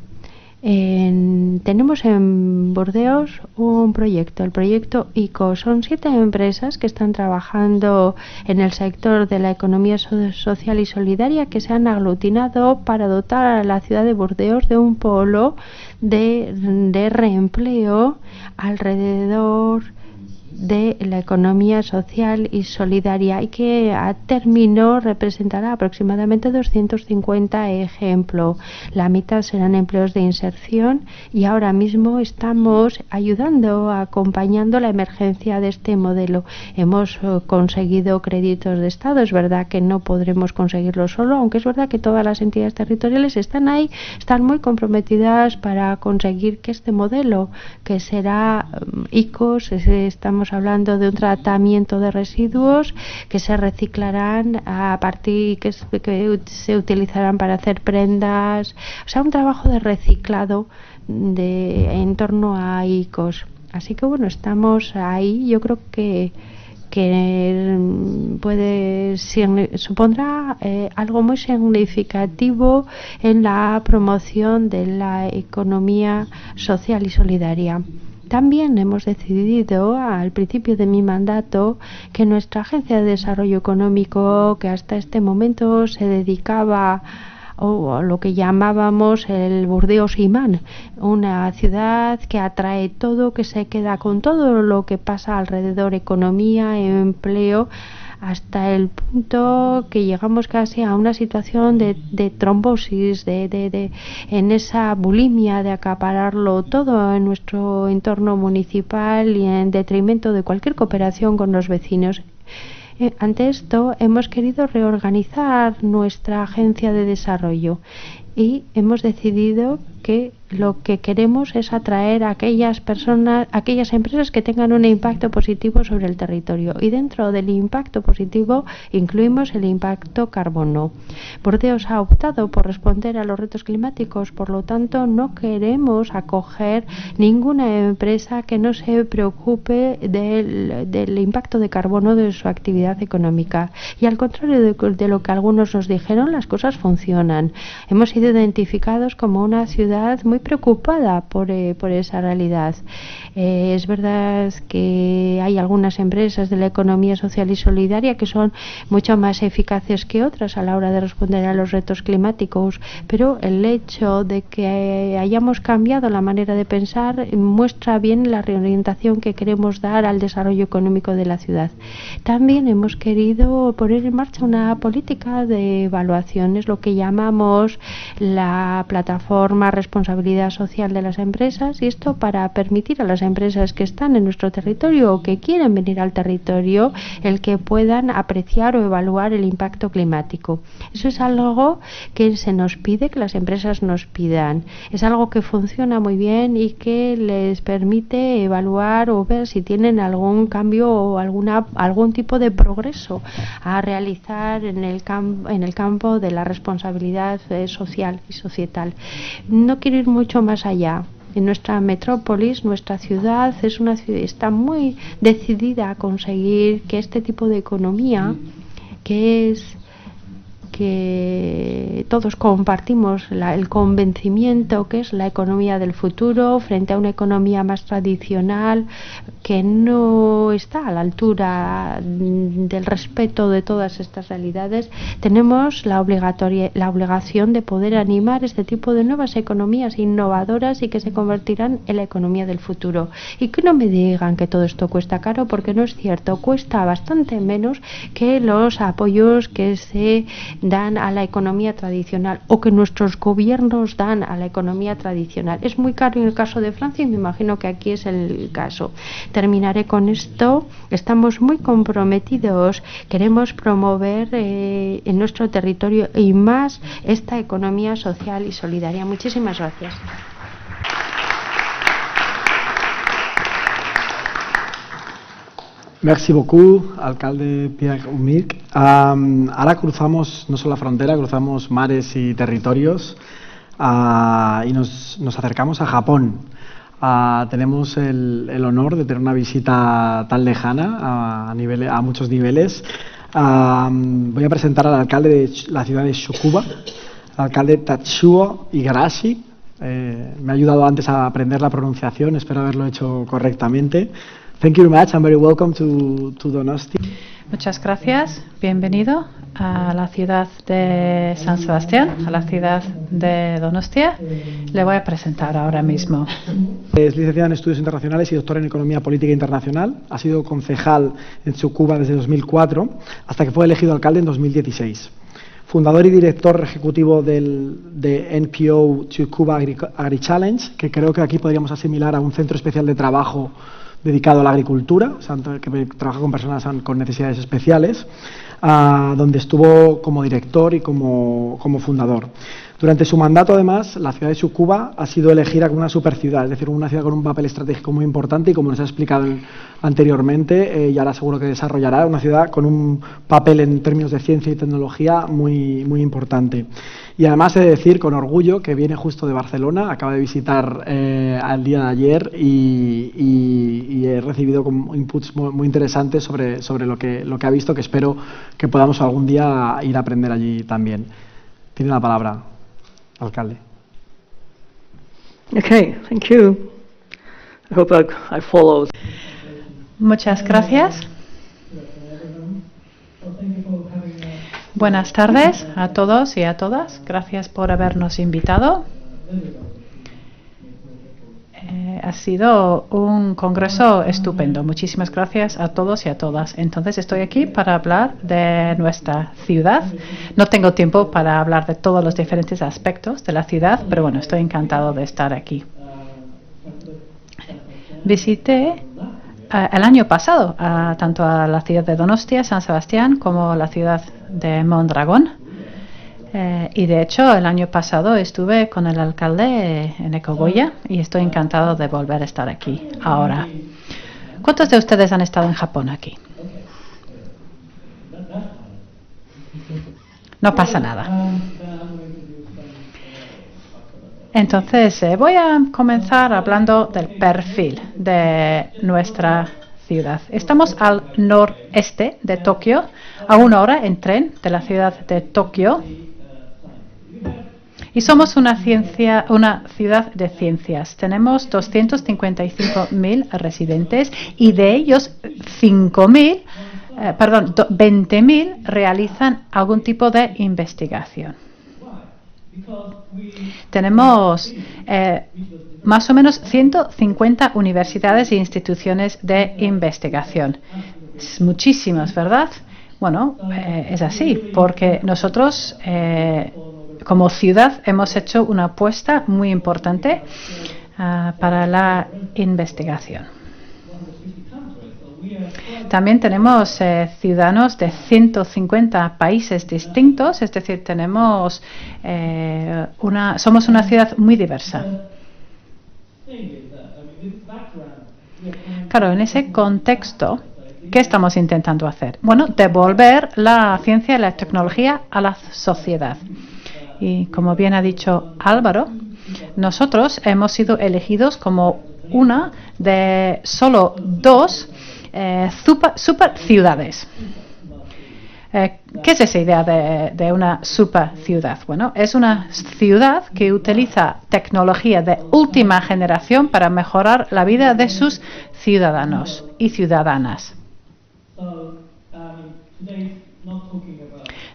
Tenemos en Burdeos un proyecto, el proyecto ICO. Son 7 empresas que están trabajando en el sector de la economía social y solidaria, que se han aglutinado para dotar a la ciudad de Burdeos de un polo de reempleo alrededor de la economía social y solidaria, y que a término representará aproximadamente 250 ejemplos. La mitad serán empleos de inserción, y ahora mismo estamos ayudando, acompañando la emergencia de este modelo. Hemos conseguido créditos de Estado. Es verdad que no podremos conseguirlo solo, aunque es verdad que todas las entidades territoriales están ahí, están muy comprometidas para conseguir que este modelo, que será ICOS, estamos hablando de un tratamiento de residuos que se reciclarán a partir, que se utilizarán para hacer prendas, o sea, un trabajo de reciclado en torno a ICOS. Así que bueno, estamos ahí. Yo creo que supondrá algo muy significativo en la promoción de la economía social y solidaria. También hemos decidido al principio de mi mandato que nuestra Agencia de Desarrollo Económico, que hasta este momento se dedicaba a lo que llamábamos el Burdeos Imán, una ciudad que atrae todo, que se queda con todo lo que pasa alrededor, economía, empleo, hasta el punto que llegamos casi a una situación de trombosis, en esa bulimia de acapararlo todo en nuestro entorno municipal y en detrimento de cualquier cooperación con los vecinos. Ante esto hemos querido reorganizar nuestra agencia de desarrollo y hemos decidido que lo que queremos es atraer a aquellas empresas que tengan un impacto positivo sobre el territorio, y dentro del impacto positivo incluimos el impacto carbono. Burdeos ha optado por responder a los retos climáticos, por lo tanto no queremos acoger ninguna empresa que no se preocupe del impacto de carbono de su actividad económica. Y al contrario de lo que algunos nos dijeron, las cosas funcionan. Hemos sido identificados como una ciudad muy preocupada por esa realidad. Es verdad que hay algunas empresas de la economía social y solidaria que son mucho más eficaces que otras a la hora de responder a los retos climáticos, pero el hecho de que hayamos cambiado la manera de pensar muestra bien la reorientación que queremos dar al desarrollo económico de la ciudad. También hemos querido poner en marcha una política de evaluaciones, lo que llamamos la plataforma responsabilidad social de las empresas, y esto para permitir a las empresas que están en nuestro territorio o que quieren venir al territorio el que puedan apreciar o evaluar el impacto climático. Eso es algo que se nos pide, que las empresas nos pidan. Es algo que funciona muy bien y que les permite evaluar o ver si tienen algún cambio o algún tipo de progreso a realizar en el campo de la responsabilidad social y societal. No quiero ir mucho más allá. en nuestra metrópolis, nuestra ciudad es una ciudad, está muy decidida a conseguir que este tipo de economía, que todos compartimos el convencimiento que es la economía del futuro frente a una economía más tradicional que no está a la altura del respeto de todas estas realidades, tenemos la obligación de poder animar este tipo de nuevas economías innovadoras y que se convertirán en la economía del futuro. Y que no me digan que todo esto cuesta caro, porque no es cierto, cuesta bastante menos que los apoyos que se dan a la economía tradicional o que nuestros gobiernos dan a la economía tradicional. Es muy caro en el caso de Francia y me imagino que aquí es el caso. Terminaré con esto. Estamos muy comprometidos, queremos promover en nuestro territorio y más esta economía social y solidaria. Muchísimas gracias. Merci beaucoup, alcalde Pierre Humich. Ahora cruzamos no solo la frontera, cruzamos mares y territorios y nos acercamos a Japón. Tenemos el honor de tener una visita tan lejana a muchos niveles. Voy a presentar al alcalde de la ciudad de Tsukuba, al alcalde Tatsuo Igarashi. Me ha ayudado antes a aprender la pronunciación, espero haberlo hecho correctamente. Thank you very much and very welcome to Donosti. Muchas gracias. Bienvenido a la ciudad de San Sebastián, a la ciudad de Donostia. Le voy a presentar ahora mismo. Es licenciado en Estudios Internacionales y doctor en Economía Política Internacional. Ha sido concejal en Tsukuba desde 2004 hasta que fue elegido alcalde en 2016. Fundador y director ejecutivo de NPO Tsukuba Agri Challenge, que creo que aquí podríamos asimilar a un centro especial de trabajo dedicado a la agricultura, que trabaja con personas con necesidades especiales, donde estuvo como director y como fundador. Durante su mandato, además, la ciudad de Tsukuba ha sido elegida como una superciudad, es decir, una ciudad con un papel estratégico muy importante y, como nos ha explicado anteriormente, y ahora seguro que desarrollará, una ciudad con un papel en términos de ciencia y tecnología muy, muy importante. Y además he de decir con orgullo que viene justo de Barcelona, acaba de visitar al día de ayer y he recibido inputs muy interesantes sobre lo que ha visto, que espero que podamos algún día ir a aprender allí también. Tiene la palabra, alcalde. Okay, thank you. I hope I followed. Muchas gracias. Buenas tardes a todos y a todas. Gracias por habernos invitado. Ha sido un congreso estupendo. Muchísimas gracias a todos y a todas. Entonces estoy aquí para hablar de nuestra ciudad. No tengo tiempo para hablar de todos los diferentes aspectos de la ciudad, pero bueno, estoy encantado de estar aquí. Visité el año pasado tanto a la ciudad de Donostia, San Sebastián, como la ciudad de Mondragón. Y de hecho, el año pasado estuve con el alcalde en Ecogoya y estoy encantado de volver a estar aquí ahora. ¿Cuántos de ustedes han estado en Japón aquí? No pasa nada. Entonces, voy a comenzar hablando del perfil de nuestra ciudad. Estamos al noreste de Tokio, a 1 hora en tren de la ciudad de Tokio. Y somos una ciudad de ciencias. Tenemos 255.000 residentes y de ellos 20.000 realizan algún tipo de investigación. Tenemos más o menos 150 universidades e instituciones de investigación. Es muchísimas, ¿verdad? Bueno, es así, porque nosotros como ciudad hemos hecho una apuesta muy importante para la investigación. También tenemos ciudadanos de 150 países distintos, es decir, tenemos somos una ciudad muy diversa. Claro, en ese contexto, ¿qué estamos intentando hacer? Bueno, devolver la ciencia y la tecnología a la sociedad. Y como bien ha dicho Álvaro, Nosotros hemos sido elegidos como una de solo 2 super ciudades. ¿Qué es esa idea de una super ciudad? Bueno, es una ciudad que utiliza tecnología de última generación para mejorar la vida de sus ciudadanos y ciudadanas.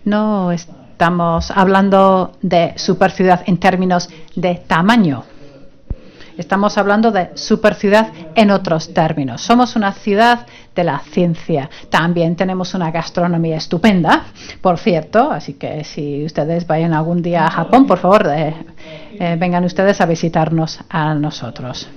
No estamos hablando de superciudad en términos de tamaño. Estamos hablando de superciudad en otros términos. Somos una ciudad de la ciencia. También tenemos una gastronomía estupenda, por cierto. Así que si ustedes vayan algún día a Japón, por favor, vengan ustedes a visitarnos a nosotros.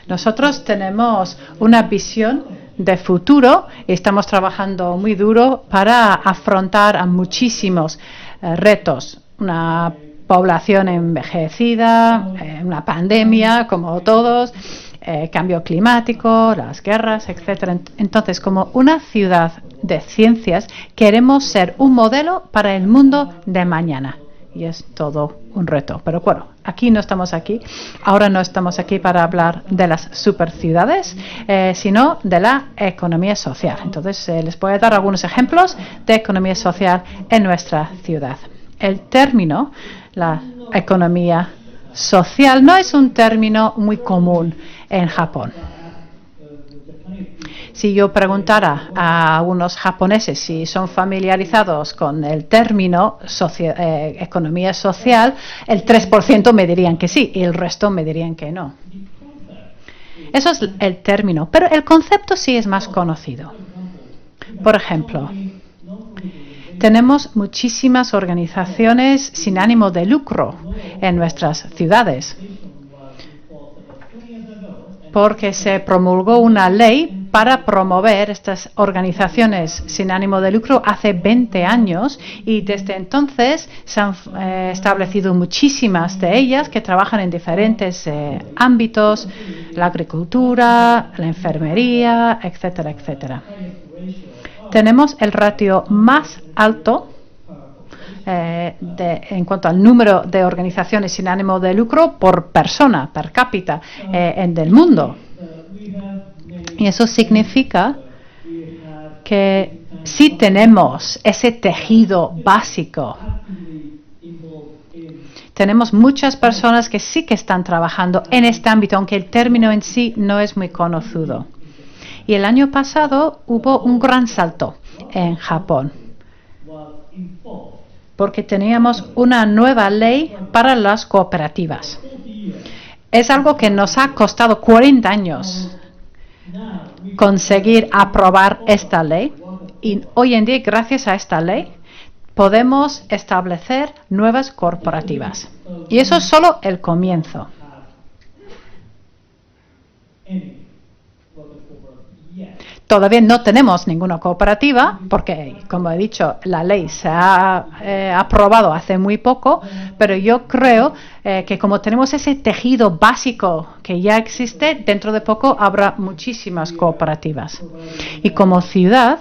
Nosotros tenemos una visión de futuro y estamos trabajando muy duro para afrontar a muchísimos retos. Una población envejecida, una pandemia, como todos, cambio climático, las guerras, etcétera. Entonces, como una ciudad de ciencias, queremos ser un modelo para el mundo de mañana. Y es todo un reto. Pero bueno, aquí no estamos aquí. Ahora no estamos aquí para hablar de las superciudades, sino de la economía social. Entonces, les voy a dar algunos ejemplos de economía social en nuestra ciudad. El término, la economía social, no es un término muy común en Japón. Si yo preguntara a unos japoneses si son familiarizados con el término economía social, el 3% me dirían que sí y el resto me dirían que no. Eso es el término, pero el concepto sí es más conocido. Por ejemplo, tenemos muchísimas organizaciones sin ánimo de lucro en nuestras ciudades, porque se promulgó una ley para promover estas organizaciones sin ánimo de lucro hace 20 años y desde entonces se han establecido muchísimas de ellas que trabajan en diferentes ámbitos, la agricultura, la enfermería, etcétera, etcétera. Tenemos el ratio más alto en cuanto al número de organizaciones sin ánimo de lucro por persona, per cápita, del mundo. Y eso significa que sí tenemos ese tejido básico. Tenemos muchas personas que sí que están trabajando en este ámbito, aunque el término en sí no es muy conocido. Y el año pasado hubo un gran salto en Japón, porque teníamos una nueva ley para las cooperativas. Es algo que nos ha costado 40 años conseguir aprobar esta ley y hoy en día, gracias a esta ley, podemos establecer nuevas cooperativas. Y eso es solo el comienzo. Todavía no tenemos ninguna cooperativa porque, como he dicho, la ley se ha aprobado hace muy poco, pero yo creo que como tenemos ese tejido básico que ya existe, dentro de poco habrá muchísimas cooperativas. Y como ciudad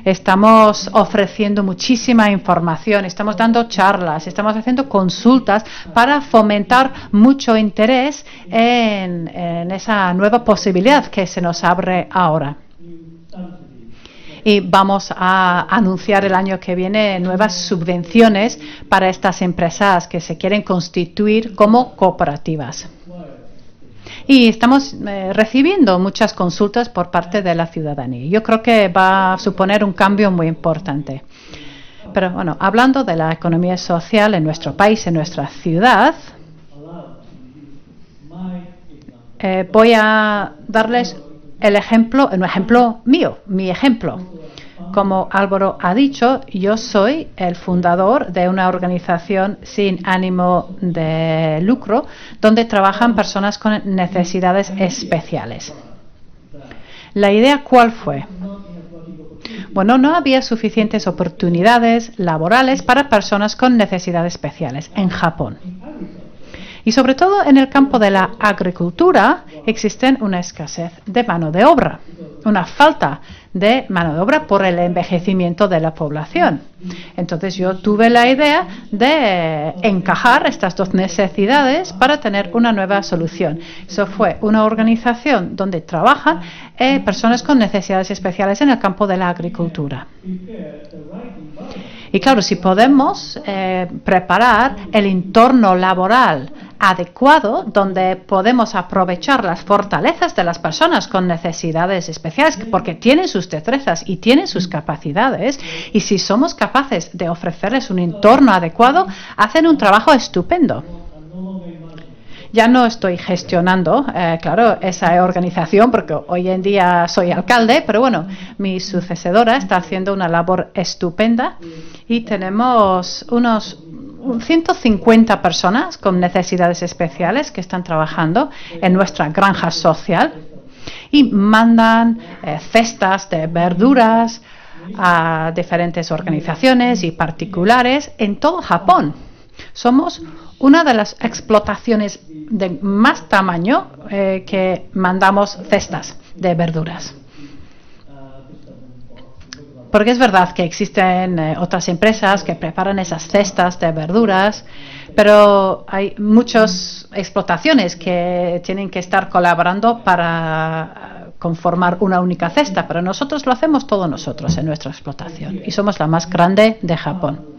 estamos ofreciendo muchísima información, estamos dando charlas, estamos haciendo consultas para fomentar mucho interés en esa nueva posibilidad que se nos abre ahora. Y vamos a anunciar el año que viene nuevas subvenciones para estas empresas que se quieren constituir como cooperativas. Y estamos recibiendo muchas consultas por parte de la ciudadanía. Yo creo que va a suponer un cambio muy importante. Pero bueno, hablando de la economía social en nuestro país, en nuestra ciudad, voy a darles el ejemplo, un ejemplo mío, mi ejemplo. Como Álvaro ha dicho, yo soy el fundador de una organización sin ánimo de lucro donde trabajan personas con necesidades especiales. ¿La idea cuál fue? Bueno, no había suficientes oportunidades laborales para personas con necesidades especiales en Japón. Y sobre todo en el campo de la agricultura existe una escasez de mano de obra, una falta de mano de obra por el envejecimiento de la población. Entonces yo tuve la idea de encajar estas dos necesidades para tener una nueva solución. Eso fue una organización donde trabajan personas con necesidades especiales en el campo de la agricultura. Y claro, si podemos preparar el entorno laboral adecuado, donde podemos aprovechar las fortalezas de las personas con necesidades especiales, porque tienen sus destrezas y tienen sus capacidades, y si somos capaces de ofrecerles un entorno adecuado, hacen un trabajo estupendo. Ya no estoy gestionando, claro, esa organización, porque hoy en día soy alcalde, pero bueno, mi sucesora está haciendo una labor estupenda y tenemos unos 150 personas con necesidades especiales que están trabajando en nuestra granja social y mandan cestas de verduras a diferentes organizaciones y particulares en todo Japón. Somos una de las explotaciones de más tamaño que mandamos cestas de verduras. Porque es verdad que existen otras empresas que preparan esas cestas de verduras, pero hay muchas explotaciones que tienen que estar colaborando para conformar una única cesta, pero nosotros lo hacemos todos nosotros en nuestra explotación y somos la más grande de Japón.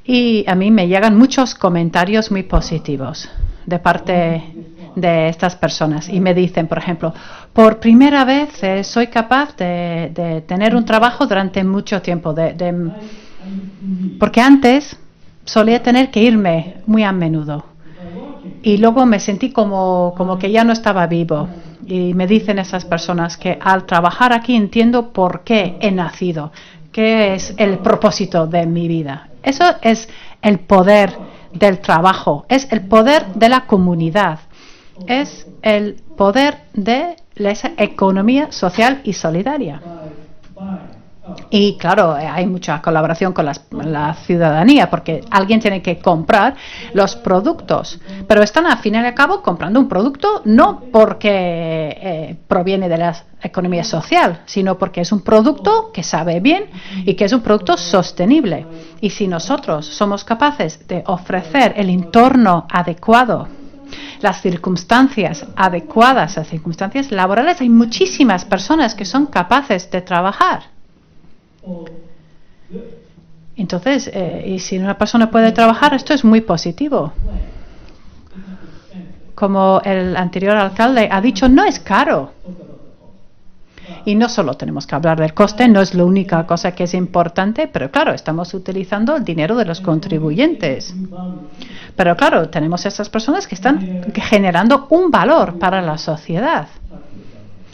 Y a mí me llegan muchos comentarios muy positivos de parte de estas personas y me dicen, por ejemplo, por primera vez soy capaz de tener un trabajo durante mucho tiempo, porque antes solía tener que irme muy a menudo y luego me sentí como que ya no estaba vivo. Y me dicen esas personas que al trabajar aquí entiendo por qué he nacido, qué es el propósito de mi vida. Eso es el poder del trabajo, es el poder de la comunidad, es el poder de esa economía social y solidaria. Y claro, hay mucha colaboración con la ciudadanía, porque alguien tiene que comprar los productos, pero están al fin y al cabo comprando un producto no porque proviene de la economía social, sino porque es un producto que sabe bien y que es un producto sostenible. Y si nosotros somos capaces de ofrecer el entorno adecuado, las circunstancias adecuadas, las circunstancias laborales, hay muchísimas personas que son capaces de trabajar. Entonces, y si una persona puede trabajar, esto es muy positivo. Como el anterior alcalde ha dicho, no es caro. Y no solo tenemos que hablar del coste, no es la única cosa que es importante, pero claro, estamos utilizando el dinero de los contribuyentes. Pero claro, tenemos esas personas que están generando un valor para la sociedad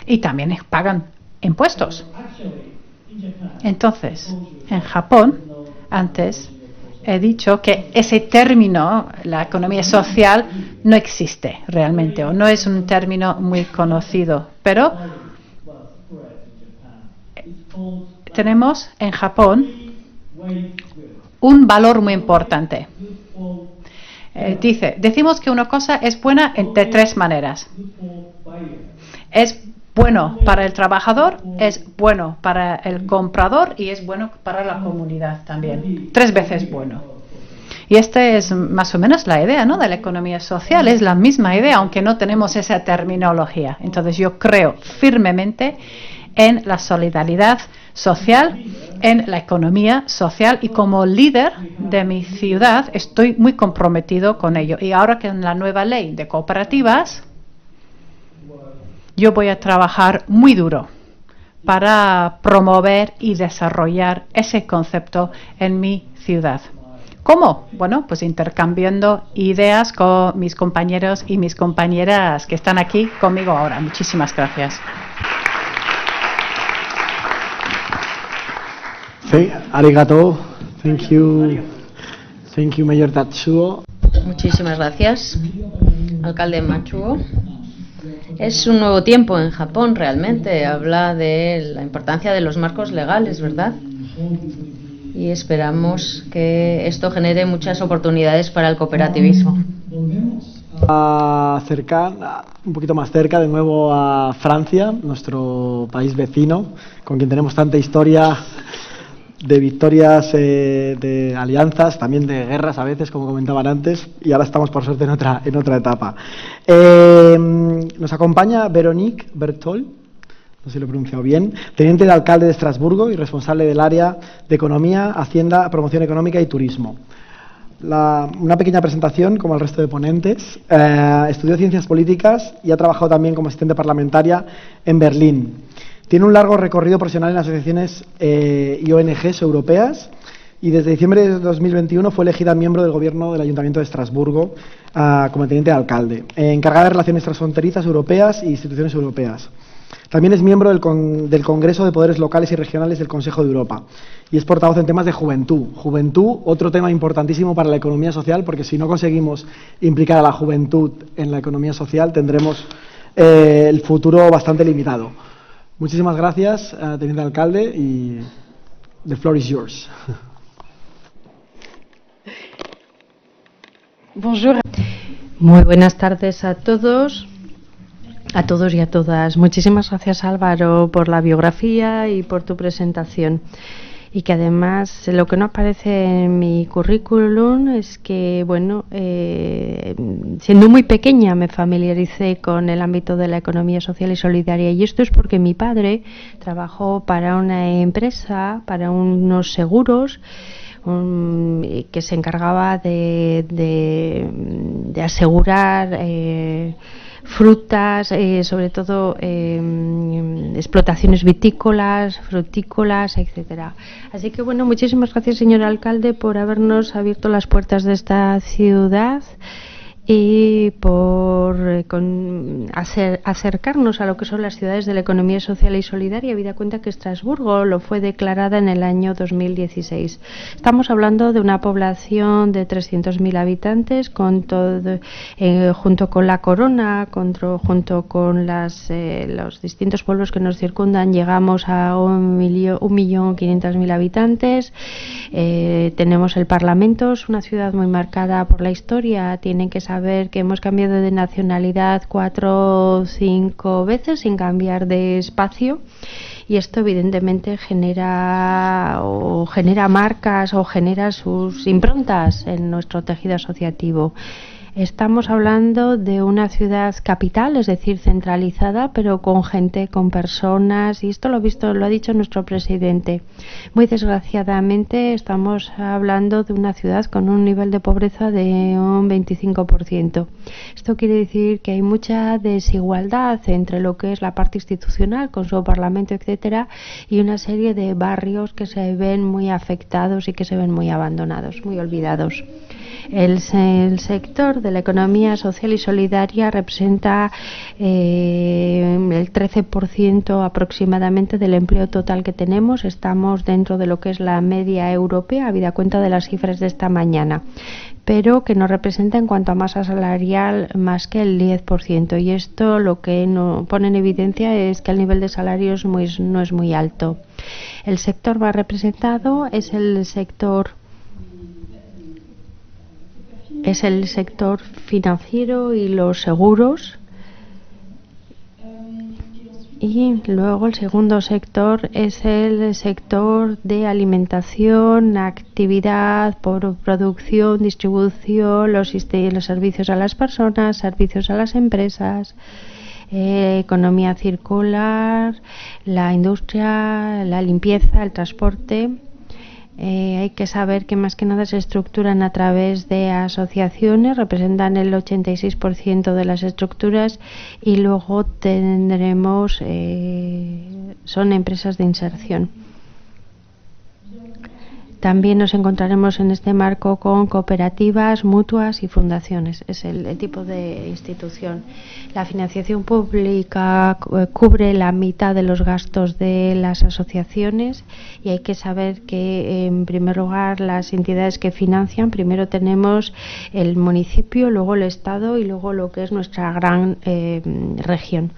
y también pagan impuestos. Entonces, en Japón, antes he dicho que ese término, la economía social, no existe realmente, o no es un término muy conocido, pero tenemos en Japón un valor muy importante. Decimos que una cosa es buena de tres maneras. Es bueno para el trabajador, es bueno para el comprador y es bueno para la comunidad también. 3 veces bueno. Y esta es más o menos la idea, ¿no?, de la economía social. Es la misma idea, aunque no tenemos esa terminología. Entonces yo creo firmemente en la solidaridad social, en la economía social, y como líder de mi ciudad estoy muy comprometido con ello. Y ahora que en la nueva ley de cooperativas, yo voy a trabajar muy duro para promover y desarrollar ese concepto en mi ciudad. ¿Cómo? Bueno, pues intercambiando ideas con mis compañeros y mis compañeras que están aquí conmigo ahora. Muchísimas gracias. Arigato. Thank you, Mayor Tatsuo. Muchísimas gracias, alcalde Matsuo. Es un nuevo tiempo en Japón, realmente. Habla de la importancia de los marcos legales, ¿verdad? Y esperamos que esto genere muchas oportunidades para el cooperativismo. acercar un poquito más cerca de nuevo a Francia, nuestro país vecino, con quien tenemos tanta historia de victorias, de alianzas, también de guerras a veces, como comentaban antes, y ahora estamos por suerte en otra etapa. Nos acompaña Véronique Bertol, no sé si lo he pronunciado bien, teniente de alcalde de Estrasburgo y responsable del área de Economía, Hacienda, Promoción Económica y Turismo. Una pequeña presentación, como el resto de ponentes. Estudió Ciencias Políticas y ha trabajado también como asistente parlamentaria en Berlín. Tiene un largo recorrido profesional en asociaciones y ONGs europeas y desde diciembre de 2021 fue elegida miembro del Gobierno del Ayuntamiento de Estrasburgo como teniente de alcalde, encargada de relaciones transfronterizas europeas e instituciones europeas. También es miembro del Congreso de Poderes Locales y Regionales del Consejo de Europa y es portavoz en temas de juventud. Juventud, otro tema importantísimo para la economía social, porque si no conseguimos implicar a la juventud en la economía social, tendremos el futuro bastante limitado. Muchísimas gracias, teniente alcalde, y the floor is yours. Bonjour. Muy buenas tardes a todos y a todas. Muchísimas gracias, Álvaro, por la biografía y por tu presentación. Y que además lo que no aparece en mi currículum es que, bueno, siendo muy pequeña me familiaricé con el ámbito de la economía social y solidaria, y esto es porque mi padre trabajó para una empresa, para unos seguros, que se encargaba de asegurar frutas, sobre todo explotaciones vitícolas, frutícolas, etcétera. Así que bueno, muchísimas gracias, señor alcalde, por habernos abierto las puertas de esta ciudad y por acercarnos a lo que son las ciudades de la economía social y solidaria, habida cuenta que Estrasburgo lo fue declarada en el año 2016. Estamos hablando de una población de 300.000 habitantes, junto con la Corona, junto con los distintos pueblos que nos circundan, llegamos a 1.500.000 habitantes. Tenemos el Parlamento, es una ciudad muy marcada por la historia. Tienen que saber que hemos cambiado de nacionalidad 4 o 5 veces sin cambiar de espacio, y esto evidentemente genera marcas o genera sus improntas en nuestro tejido asociativo. Estamos hablando de una ciudad capital, es decir, centralizada, pero con gente, con personas, y esto lo ha dicho nuestro presidente. Muy desgraciadamente estamos hablando de una ciudad con un nivel de pobreza de un 25%. Esto quiere decir que hay mucha desigualdad entre lo que es la parte institucional, con su parlamento, etcétera, y una serie de barrios que se ven muy afectados y que se ven muy abandonados, muy olvidados. El sector de la economía social y solidaria representa el 13% aproximadamente del empleo total que tenemos. Estamos dentro de lo que es la media europea, habida cuenta de las cifras de esta mañana, pero que no representa en cuanto a masa salarial más que el 10%. Y esto lo que no pone en evidencia es que el nivel de salarios no es muy alto. El sector más representado es el sector financiero y los seguros, y luego el segundo sector es el sector de alimentación, actividad por producción, distribución, los servicios a las personas, servicios a las empresas, economía circular, la industria, la limpieza, el transporte. Hay que saber que más que nada se estructuran a través de asociaciones, representan el 86% de las estructuras, y luego tendremos son empresas de inserción. También nos encontraremos en este marco con cooperativas, mutuas y fundaciones. Es el tipo de institución. La financiación pública cubre la mitad de los gastos de las asociaciones, y hay que saber que, en primer lugar, las entidades que financian, primero tenemos el municipio, luego el Estado y luego lo que es nuestra gran región.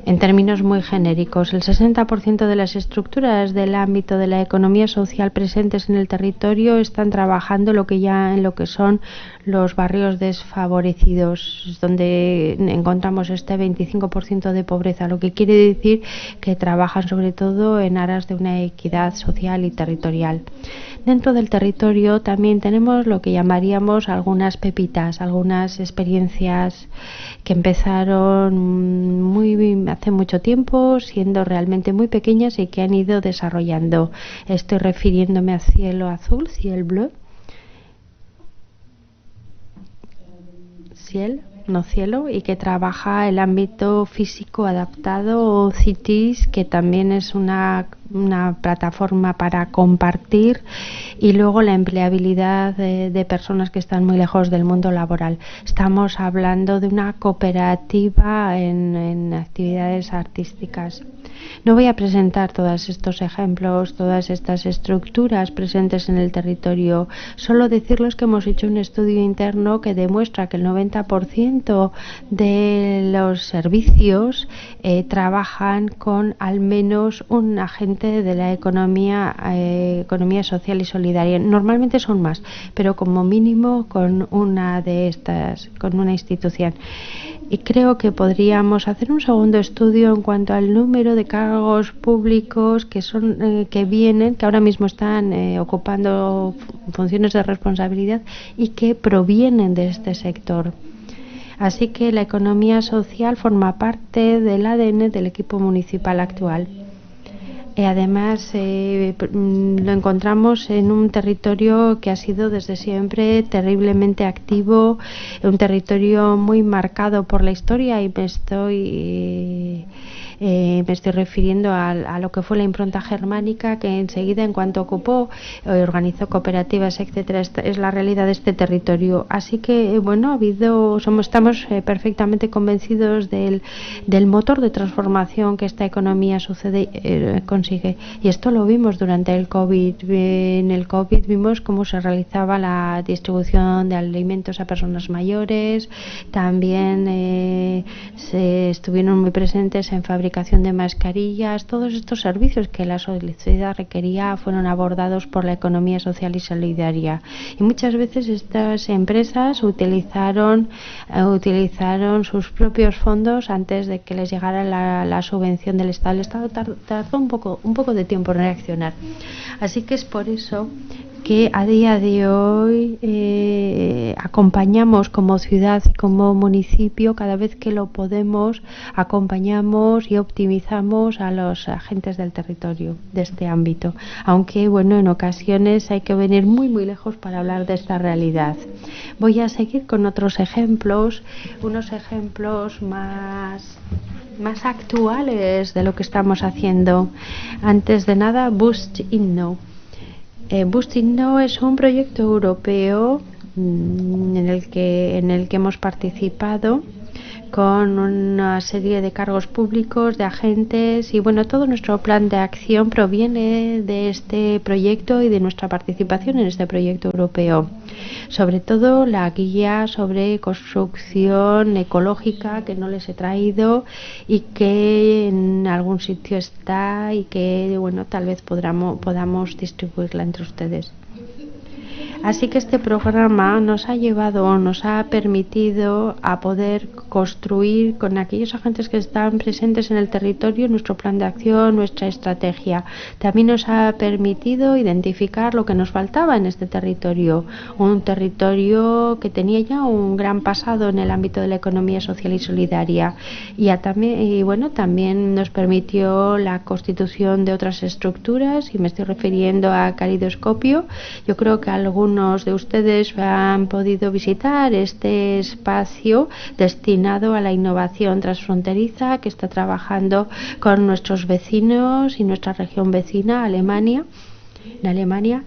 En términos muy genéricos, el 60% de las estructuras del ámbito de la economía social presentes en el territorio están trabajando en lo que son los barrios desfavorecidos, donde encontramos este 25% de pobreza, lo que quiere decir que trabajan sobre todo en aras de una equidad social y territorial. Dentro del territorio también tenemos lo que llamaríamos algunas pepitas, algunas experiencias que empezaron hace mucho tiempo, siendo realmente muy pequeñas y que han ido desarrollando. Estoy refiriéndome a Cielo Azul, Ciel Bleu, Ciel, no cielo, y que trabaja el ámbito físico adaptado, o CITIS, que también es una plataforma para compartir, y luego la empleabilidad de personas que están muy lejos del mundo laboral. Estamos hablando de una cooperativa en actividades artísticas. No voy a presentar todos estos ejemplos, todas estas estructuras presentes en el territorio, solo decirles que hemos hecho un estudio interno que demuestra que el 90% de los servicios trabajan con al menos un agente de la economía social y solidaria. Normalmente son más, pero como mínimo con una de estas, con una institución. Y creo que podríamos hacer un segundo estudio en cuanto al número de cargos públicos que ahora mismo están ocupando funciones de responsabilidad y que provienen de este sector. Así que la economía social forma parte del ADN del equipo municipal actual. Además, lo encontramos en un territorio que ha sido desde siempre terriblemente activo, un territorio muy marcado por la historia, y me estoy refiriendo a lo que fue la impronta germánica, que enseguida, en cuanto ocupó, organizó cooperativas, etcétera. Esta es la realidad de este territorio. Así que, bueno, estamos perfectamente convencidos del motor de transformación que esta economía consigue. Y esto lo vimos durante el COVID. En el COVID vimos cómo se realizaba la distribución de alimentos a personas mayores. También se estuvieron muy presentes en fabricación de mascarillas. Todos estos servicios que la sociedad requería fueron abordados por la economía social y solidaria, y muchas veces estas empresas utilizaron sus propios fondos antes de que les llegara la subvención del Estado. El Estado tardó un poco de tiempo en reaccionar, así que es por eso que a día de hoy acompañamos como ciudad y como municipio, cada vez que lo podemos, acompañamos y optimizamos a los agentes del territorio de este ámbito, aunque bueno, en ocasiones hay que venir muy lejos para hablar de esta realidad. Voy a seguir con otros ejemplos, unos ejemplos más actuales de lo que estamos haciendo. Antes de nada, Boost Inno. Boost Inno es un proyecto europeo en el que hemos participado con una serie de cargos públicos, de agentes, y bueno, todo nuestro plan de acción proviene de este proyecto y de nuestra participación en este proyecto europeo. Sobre todo la guía sobre construcción ecológica, que no les he traído y que en algún sitio está, y que bueno, tal vez podamos distribuirla entre ustedes. Así que este programa nos ha permitido a poder construir con aquellos agentes que están presentes en el territorio nuestro plan de acción, nuestra estrategia. También nos ha permitido identificar lo que nos faltaba en este territorio, un territorio que tenía ya un gran pasado en el ámbito de la economía social y solidaria, también nos permitió la constitución de otras estructuras, y me estoy refiriendo a Calidoscopio. Yo creo que algunos de ustedes han podido visitar este espacio destinado a la innovación transfronteriza, que está trabajando con nuestros vecinos y nuestra región vecina, Alemania. En Alemania,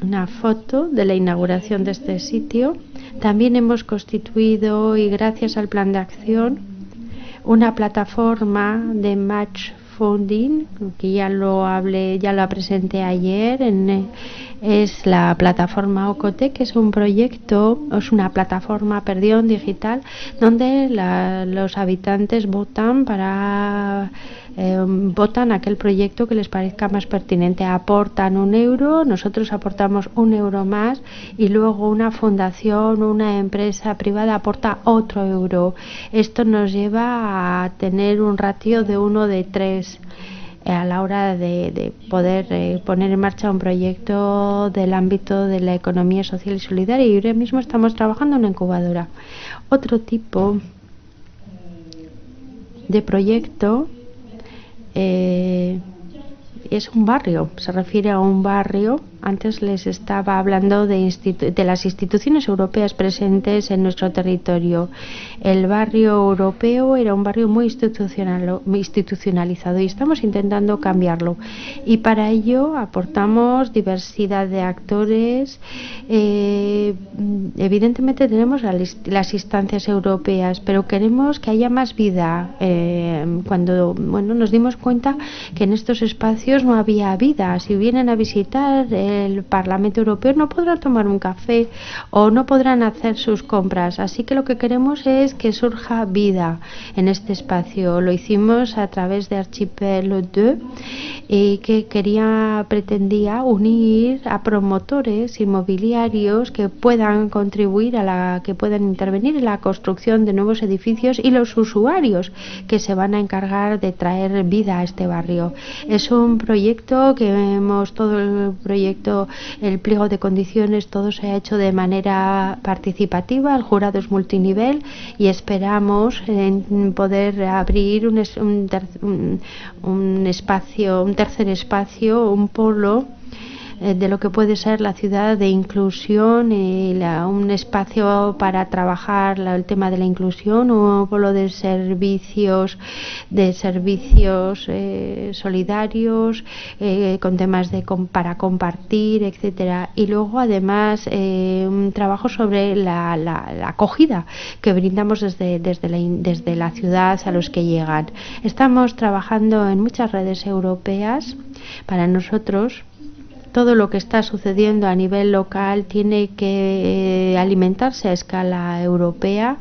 una foto de la inauguración de este sitio. También hemos constituido, y gracias al plan de acción, una plataforma de Match crowdfunding, que ya lo presenté ayer, es la plataforma Ocote, que es una plataforma digital, donde los habitantes votan votan aquel proyecto que les parezca más pertinente. Aportan €1, nosotros aportamos €1 más, y luego una fundación, una empresa privada aporta otro €. Esto nos lleva a tener un ratio de 1 de 3 a la hora de poder poner en marcha un proyecto del ámbito de la economía social y solidaria, y ahora mismo estamos trabajando en una incubadora. Otro tipo de proyecto es un barrio, se refiere a un barrio. Antes les estaba hablando de las instituciones europeas presentes en nuestro territorio. El barrio europeo era un barrio muy institucionalizado, y estamos intentando cambiarlo. Y para ello aportamos diversidad de actores. Evidentemente tenemos las instancias europeas, pero queremos que haya más vida. Cuando nos dimos cuenta que en estos espacios no había vida. Si vienen a visitar el Parlamento Europeo, no podrán tomar un café o no podrán hacer sus compras. Así que lo que queremos es que surja vida en este espacio. Lo hicimos a través de Archipel 2, y que pretendía unir a promotores inmobiliarios que puedan contribuir que puedan intervenir en la construcción de nuevos edificios, y los usuarios que se van a encargar de traer vida a este barrio. Es un proyecto que el pliego de condiciones, todo se ha hecho de manera participativa. El jurado es multinivel, y esperamos poder abrir un tercer espacio, un polo de lo que puede ser la ciudad de inclusión, un espacio para trabajar el tema de la inclusión, un polo de servicios solidarios, con temas para compartir, etcétera. Y luego además un trabajo sobre la acogida que brindamos desde la ciudad a los que llegan. Estamos trabajando en muchas redes europeas. Para nosotros, todo lo que está sucediendo a nivel local tiene que alimentarse a escala europea,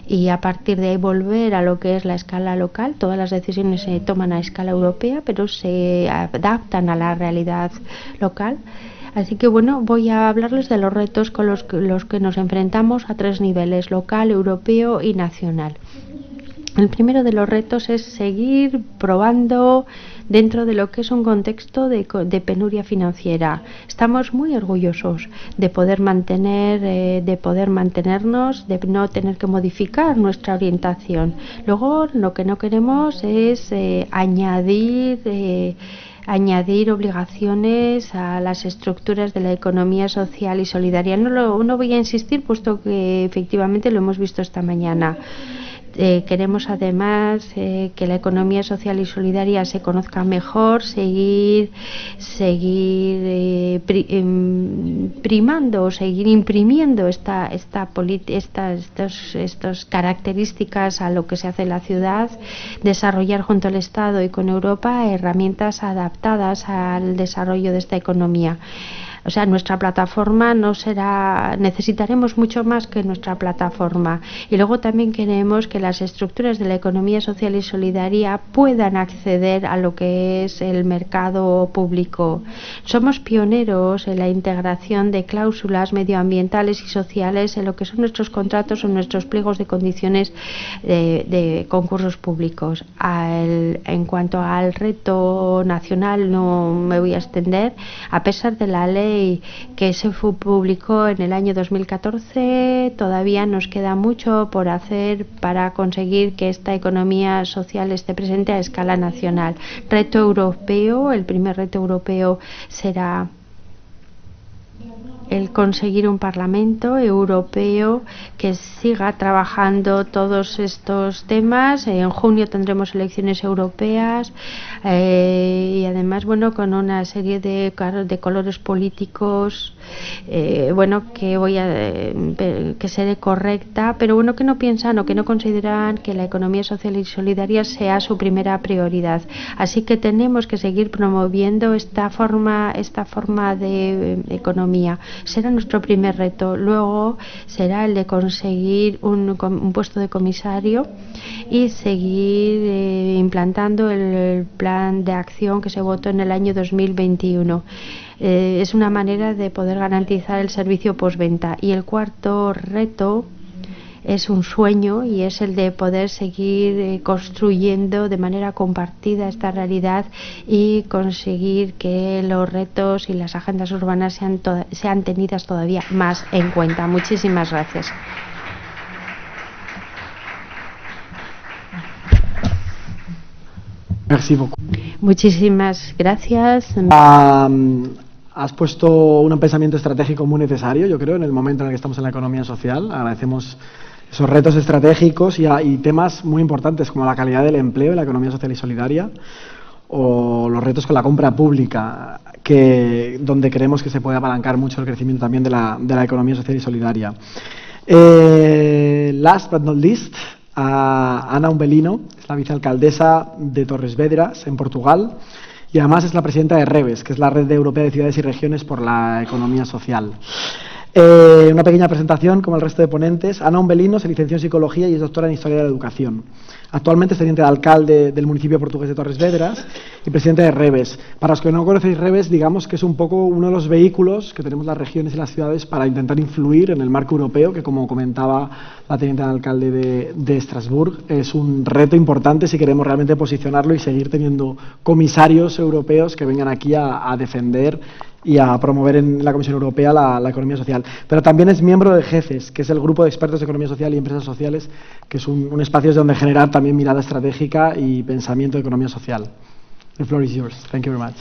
y a partir de ahí volver a lo que es la escala local. Todas las decisiones se toman a escala europea, pero se adaptan a la realidad local. Así que voy a hablarles de los retos con los que nos enfrentamos a 3 niveles: local, europeo y nacional. El primero de los retos es seguir probando dentro de lo que es un contexto de penuria financiera. Estamos muy orgullosos de poder mantenernos, de no tener que modificar nuestra orientación. Luego, lo que no queremos es añadir obligaciones a las estructuras de la economía social y solidaria. No voy a insistir, puesto que efectivamente lo hemos visto esta mañana. Queremos además que la economía social y solidaria se conozca mejor, seguir imprimiendo estas características a lo que se hace en la ciudad, desarrollar junto al Estado y con Europa herramientas adaptadas al desarrollo de esta economía. O sea, nuestra plataforma necesitaremos mucho más que nuestra plataforma. Y luego también queremos que las estructuras de la economía social y solidaria puedan acceder a lo que es el mercado público. Somos pioneros en la integración de cláusulas medioambientales y sociales en lo que son nuestros contratos o nuestros pliegos de condiciones de concursos públicos. En cuanto al reto nacional, no me voy a extender. A pesar de la ley que se publicó en el año 2014, todavía nos queda mucho por hacer para conseguir que esta economía social esté presente a escala nacional. Reto europeo: el primer reto europeo será el conseguir un Parlamento Europeo que siga trabajando todos estos temas. En junio tendremos elecciones europeas, y además, bueno, con una serie de colores políticos, bueno, que que seré correcta, pero bueno, que no piensan o que no consideran que la economía social y solidaria sea su primera prioridad. Así que tenemos que seguir promoviendo esta forma de economía. Será nuestro primer reto. Luego será el de conseguir un puesto de comisario y seguir implantando el plan de acción que se votó en el año 2021. Es una manera de poder garantizar el servicio postventa. Y el cuarto reto es un sueño, y es el de poder seguir construyendo de manera compartida esta realidad y conseguir que los retos y las agendas urbanas sean tenidas todavía más en cuenta. Muchísimas gracias. Merci beaucoup. Muchísimas gracias. Has puesto un pensamiento estratégico muy necesario, yo creo, en el momento en el que estamos en la economía social. Agradecemos esos retos estratégicos y temas muy importantes como la calidad del empleo y la economía social y solidaria, o los retos con la compra pública, donde creemos que se puede apalancar mucho el crecimiento también de la economía social y solidaria. Last but not least, Ana Umbelino es la vicealcaldesa de Torres Vedras, en Portugal, y además es la presidenta de REVES, que es la Red Europea de Ciudades y Regiones por la Economía Social. Una pequeña presentación, como el resto de ponentes. Ana Umbelino se licenció en Psicología y es doctora en Historia de la Educación. Actualmente es teniente de alcalde del municipio portugués de Torres Vedras y presidente de REVES. Para los que no conocéis REVES, digamos que es un poco uno de los vehículos que tenemos las regiones y las ciudades para intentar influir en el marco europeo, que, como comentaba la teniente de alcalde de Estrasburgo, es un reto importante si queremos realmente posicionarlo y seguir teniendo comisarios europeos que vengan aquí a defender y a promover en la Comisión Europea la economía social. Pero también es miembro de GECES, que es el Grupo de Expertos de Economía Social y Empresas Sociales, que es un espacio desde donde generar también mirada estratégica y pensamiento de economía social. The floor is yours. Thank you very much.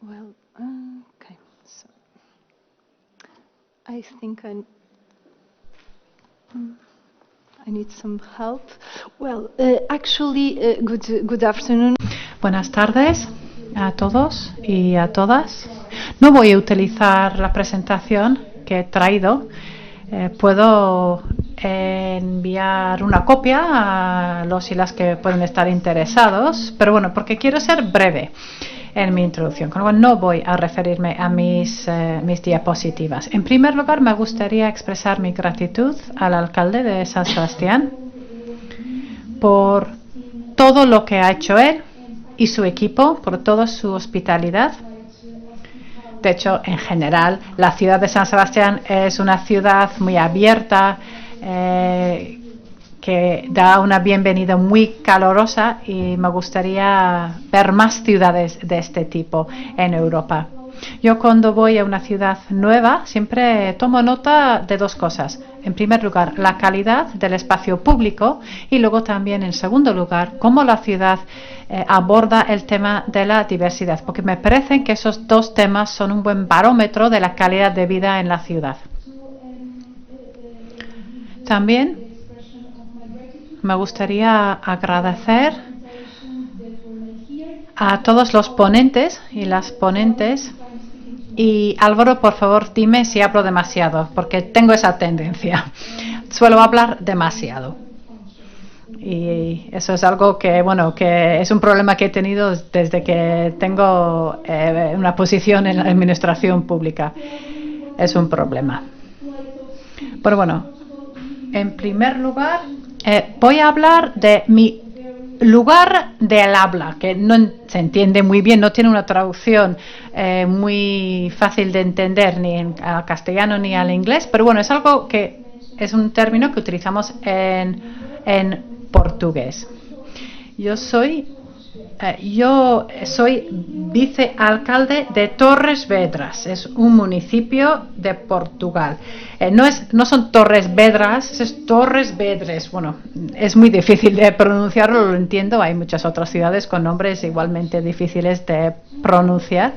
Well, okay. So I think I need some help. Well, actually, good afternoon. Buenas tardes a todos y a todas. No voy a utilizar la presentación que he traído. Puedo enviar una copia a los y las que pueden estar interesados, pero bueno, porque quiero ser breve en mi introducción, con lo cual no voy a referirme a mis diapositivas. En primer lugar, me gustaría expresar mi gratitud al alcalde de San Sebastián por todo lo que ha hecho él y su equipo, por toda su hospitalidad. De hecho, en general, la ciudad de San Sebastián es una ciudad muy abierta, que da una bienvenida muy calurosa, y me gustaría ver más ciudades de este tipo en Europa. Yo, cuando voy a una ciudad nueva, siempre tomo nota de dos cosas. En primer lugar, la calidad del espacio público, y luego también, en segundo lugar, cómo la ciudad aborda el tema de la diversidad, porque me parece que esos dos temas son un buen barómetro de la calidad de vida en la ciudad. También me gustaría agradecer a todos los ponentes y las ponentes. Y Álvaro, por favor, dime si hablo demasiado, porque tengo esa tendencia. Suelo hablar demasiado. Y eso es algo que, bueno, que es un problema que he tenido desde que tengo una posición en la administración pública. Es un problema. Pero bueno, en primer lugar, voy a hablar de mi lugar del habla, que no se entiende muy bien, no tiene una traducción muy fácil de entender ni al castellano ni al inglés, pero bueno, es algo que es un término que utilizamos en portugués. Yo soy vicealcalde de Torres Vedras, es un municipio de Portugal. No son Torres Vedras, es Torres Vedras. Bueno, es muy difícil de pronunciarlo, lo entiendo. Hay muchas otras ciudades con nombres igualmente difíciles de pronunciar.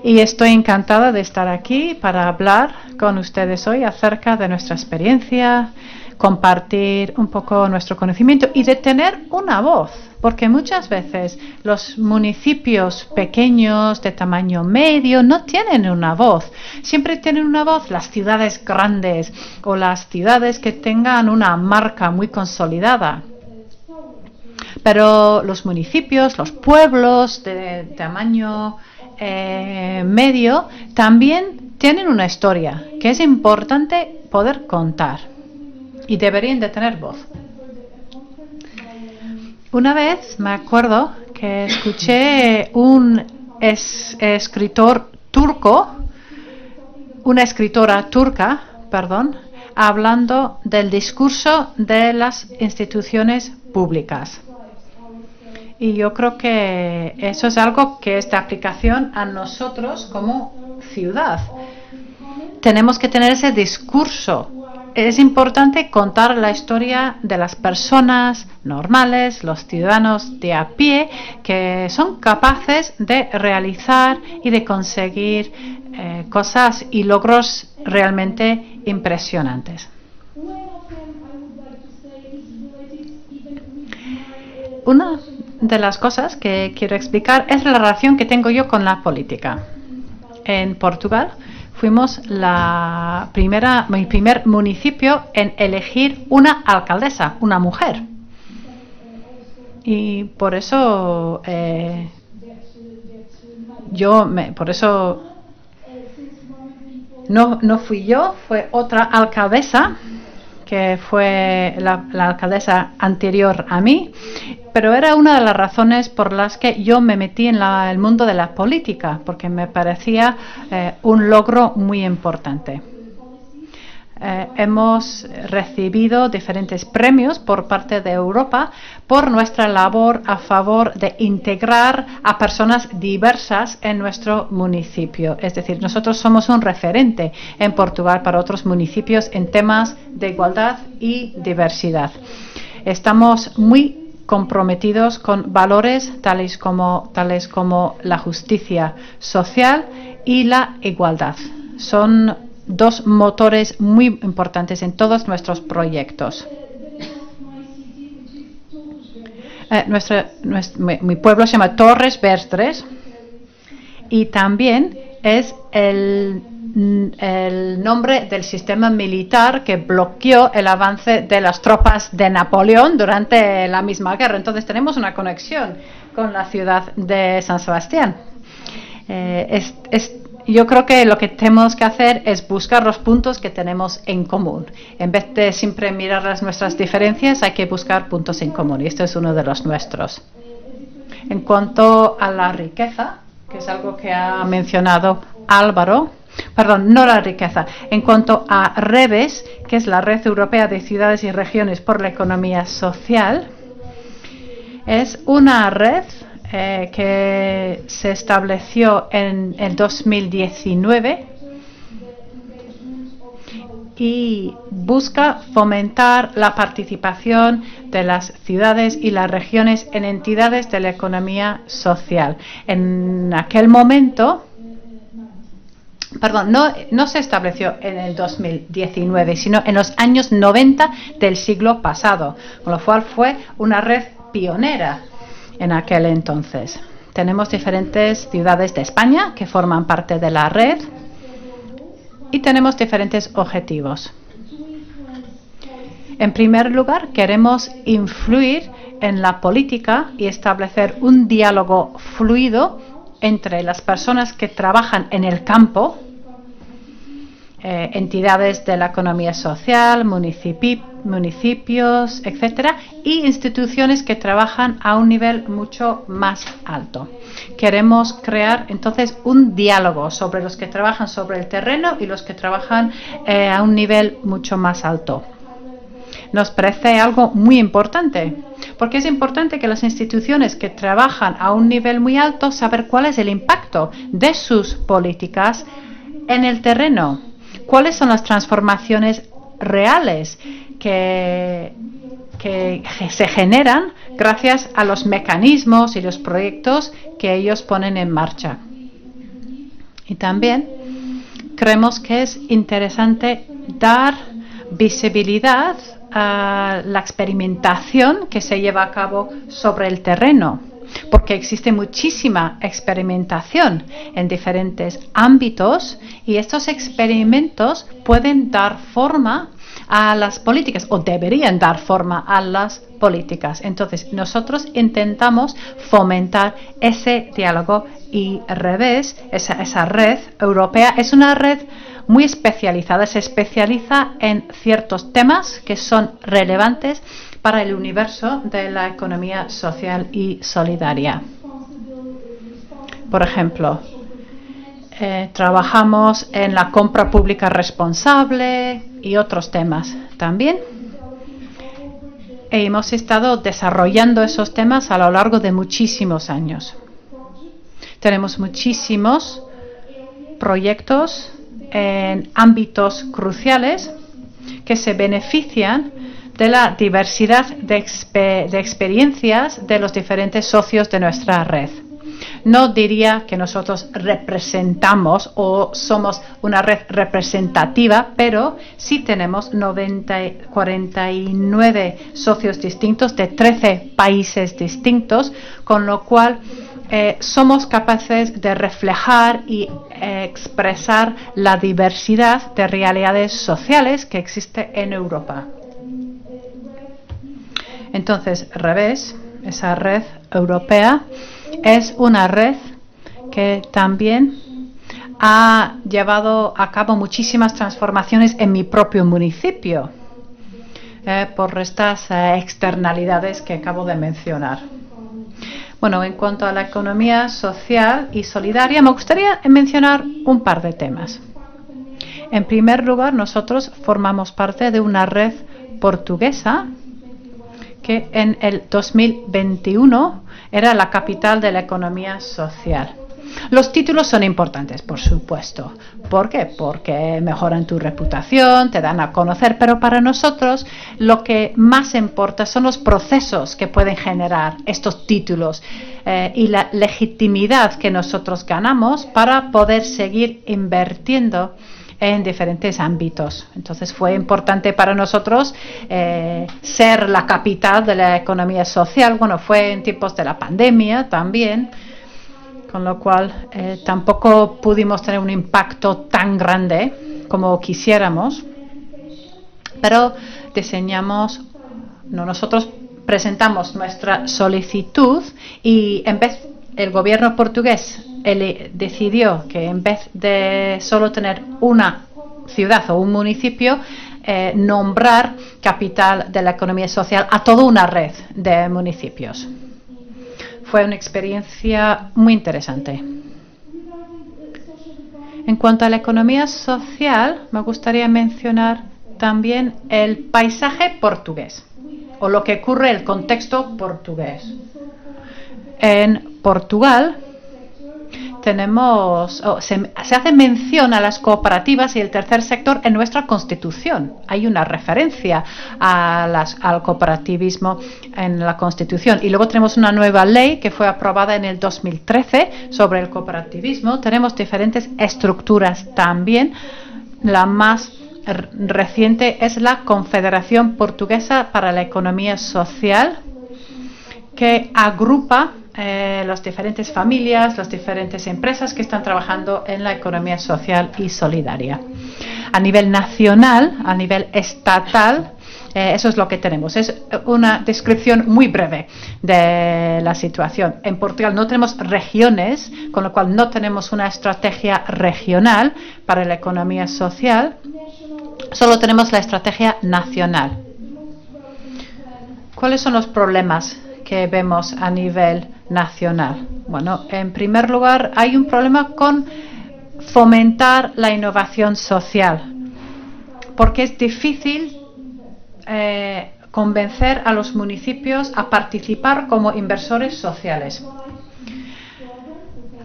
Y estoy encantada de estar aquí para hablar con ustedes hoy acerca de nuestra experiencia, compartir un poco nuestro conocimiento y de tener una voz, porque muchas veces los municipios pequeños de tamaño medio no tienen una voz. Siempre tienen una voz las ciudades grandes o las ciudades que tengan una marca muy consolidada. Pero los municipios, los pueblos de tamaño medio también tienen una historia que es importante poder contar y deberían de tener voz. Una vez me acuerdo que escuché un escritor turco, una escritora turca, hablando del discurso de las instituciones públicas. Y yo creo que eso es algo que es de aplicación a nosotros como ciudad. Tenemos que tener ese discurso. Es importante contar la historia de las personas normales, los ciudadanos de a pie, que son capaces de realizar y de conseguir cosas y logros realmente impresionantes. Una de las cosas que quiero explicar es la relación que tengo yo con la política. En Portugal fuimos mi primer municipio en elegir una alcaldesa, una mujer. Y por eso no fui yo, fue otra alcaldesa, que fue la alcaldesa anterior a mí, pero era una de las razones por las que yo me metí en el mundo de la política, porque me parecía un logro muy importante. Hemos recibido diferentes premios por parte de Europa por nuestra labor a favor de integrar a personas diversas en nuestro municipio. Es decir, nosotros somos un referente en Portugal para otros municipios en temas de igualdad y diversidad. Estamos muy comprometidos con valores tales como la justicia social y la igualdad. Son dos motores muy importantes en todos nuestros proyectos. Mi pueblo se llama Torres Vedras y también es el nombre del sistema militar que bloqueó el avance de las tropas de Napoleón durante la misma guerra. Entonces tenemos una conexión con la ciudad de San Sebastián. Yo creo que lo que tenemos que hacer es buscar los puntos que tenemos en común. En vez de siempre mirar nuestras diferencias, hay que buscar puntos en común, y este es uno de los nuestros. En cuanto a la riqueza, que es algo que ha mencionado Álvaro, no la riqueza, en cuanto a REVES, que es la Red Europea de Ciudades y Regiones por la Economía Social, es una red que se estableció en el 2019 y busca fomentar la participación de las ciudades y las regiones en entidades de la economía social. En aquel momento, no se estableció en el 2019, sino en los años 90 del siglo pasado, con lo cual fue una red pionera en aquel entonces. Tenemos diferentes ciudades de España que forman parte de la red y tenemos diferentes objetivos. En primer lugar, queremos influir en la política y establecer un diálogo fluido entre las personas que trabajan en el campo, entidades de la economía social, municipios, etcétera, y instituciones que trabajan a un nivel mucho más alto. Queremos crear entonces un diálogo sobre los que trabajan sobre el terreno y los que trabajan a un nivel mucho más alto. Nos parece algo muy importante, porque es importante que las instituciones que trabajan a un nivel muy alto saber cuál es el impacto de sus políticas en el terreno. ¿Cuáles son las transformaciones reales que se generan gracias a los mecanismos y los proyectos que ellos ponen en marcha? Y también creemos que es interesante dar visibilidad a la experimentación que se lleva a cabo sobre el terreno, porque existe muchísima experimentación en diferentes ámbitos y estos experimentos pueden dar forma a las políticas o deberían dar forma a las políticas. Entonces, nosotros intentamos fomentar ese diálogo y esa red europea es una red muy especializada, se especializa en ciertos temas que son relevantes para el universo de la economía social y solidaria. Por ejemplo, trabajamos en la compra pública responsable y otros temas también. Hemos estado desarrollando esos temas a lo largo de muchísimos años. Tenemos muchísimos proyectos en ámbitos cruciales que se benefician de la diversidad de experiencias de los diferentes socios de nuestra red. No diría que nosotros representamos o somos una red representativa, pero sí tenemos 49 socios distintos de 13 países distintos, con lo cual somos capaces de reflejar y expresar la diversidad de realidades sociales que existe en Europa. Entonces, Revés, esa red europea, es una red que también ha llevado a cabo muchísimas transformaciones en mi propio municipio por estas externalidades que acabo de mencionar. Bueno, en cuanto a la economía social y solidaria, me gustaría mencionar un par de temas. En primer lugar, nosotros formamos parte de una red portuguesa que en el 2021 era la capital de la economía social. Los títulos son importantes, por supuesto. ¿Por qué? Porque mejoran tu reputación, te dan a conocer, pero para nosotros lo que más importa son los procesos que pueden generar estos títulos y la legitimidad que nosotros ganamos para poder seguir invirtiendo en diferentes ámbitos. Entonces fue importante para nosotros ser la capital de la economía social. Bueno, fue en tiempos de la pandemia también, con lo cual tampoco pudimos tener un impacto tan grande como quisiéramos, pero nosotros presentamos nuestra solicitud y en vez el gobierno portugués decidió que en vez de solo tener una ciudad o un municipio, nombrar capital de la economía social a toda una red de municipios. Fue una experiencia muy interesante. En cuanto a la economía social, me gustaría mencionar también el paisaje portugués o lo que ocurre en el contexto portugués. En Portugal se hace mención a las cooperativas y el tercer sector en nuestra Constitución. Hay una referencia al cooperativismo en la Constitución. Y luego tenemos una nueva ley que fue aprobada en el 2013 sobre el cooperativismo. Tenemos diferentes estructuras también. La más reciente es la Confederación Portuguesa para la Economía Social, que agrupa las diferentes familias, las diferentes empresas que están trabajando en la economía social y solidaria. A nivel nacional, a nivel estatal, eso es lo que tenemos. Es una descripción muy breve de la situación. En Portugal no tenemos regiones, con lo cual no tenemos una estrategia regional para la economía social, solo tenemos la estrategia nacional. ¿Cuáles son los problemas que vemos a nivel nacional? Bueno, en primer lugar, hay un problema con fomentar la innovación social, porque es difícil convencer a los municipios a participar como inversores sociales.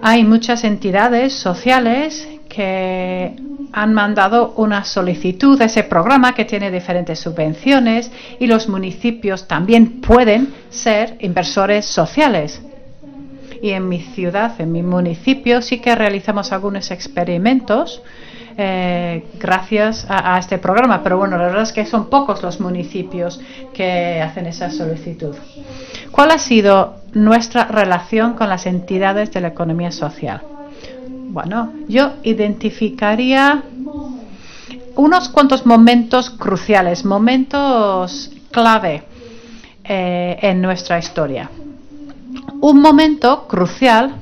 Hay muchas entidades sociales que han mandado una solicitud a ese programa que tiene diferentes subvenciones y los municipios también pueden ser inversores sociales. Y en mi ciudad, en mi municipio, sí que realizamos algunos experimentos gracias a este programa. Pero bueno, la verdad es que son pocos los municipios que hacen esa solicitud. ¿Cuál ha sido nuestra relación con las entidades de la economía social? Bueno, yo identificaría unos cuantos momentos cruciales, momentos clave en nuestra historia. Un momento crucial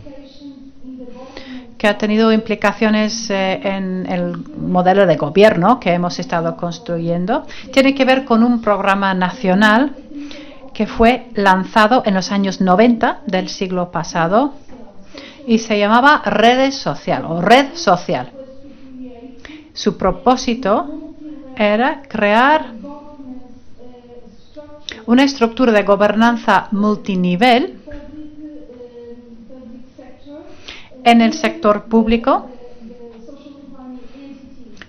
que ha tenido implicaciones en el modelo de gobierno que hemos estado construyendo tiene que ver con un programa nacional que fue lanzado en los años 90 del siglo pasado y se llamaba Redes Social o Red Social. Su propósito era crear una estructura de gobernanza multinivel en el sector público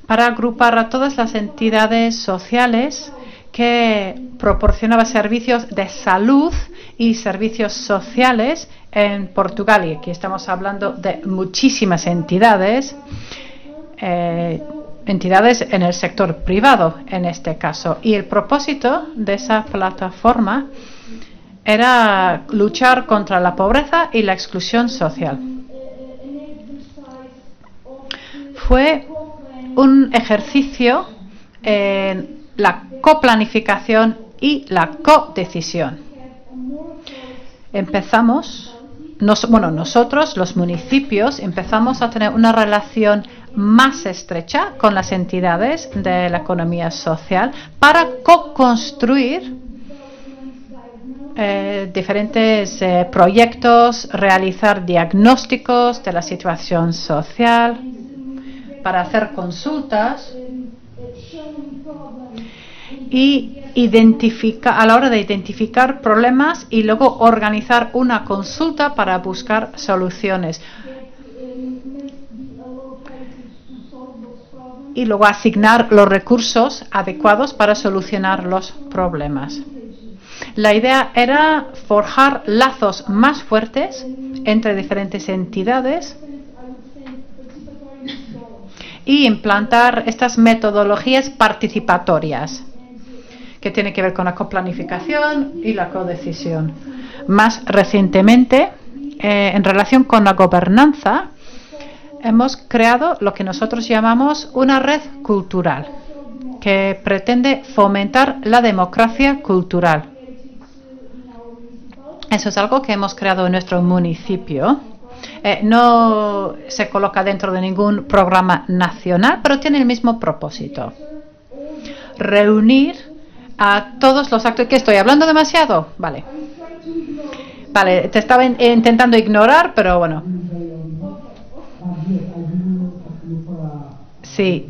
para agrupar a todas las entidades sociales que proporcionaban servicios de salud y servicios sociales en Portugal. Y aquí estamos hablando de muchísimas entidades, entidades en el sector privado en este caso. Y el propósito de esa plataforma era luchar contra la pobreza y la exclusión social. Fue un ejercicio en la coplanificación y la codecisión. Nosotros, los municipios, empezamos a tener una relación más estrecha con las entidades de la economía social para co-construir diferentes proyectos, realizar diagnósticos de la situación social, para hacer consultas y a la hora de identificar problemas y luego organizar una consulta para buscar soluciones. Y luego asignar los recursos adecuados para solucionar los problemas. La idea era forjar lazos más fuertes entre diferentes entidades y implantar estas metodologías participatorias que tienen que ver con la coplanificación y la codecisión. Más recientemente, en relación con la gobernanza, hemos creado lo que nosotros llamamos una red cultural que pretende fomentar la democracia cultural. Eso es algo que hemos creado en nuestro municipio. No se coloca dentro de ningún programa nacional, pero tiene el mismo propósito. Reunir a todos los actores. ¿Qué estoy hablando demasiado? Vale. Vale, te estaba intentando ignorar, pero bueno. Sí,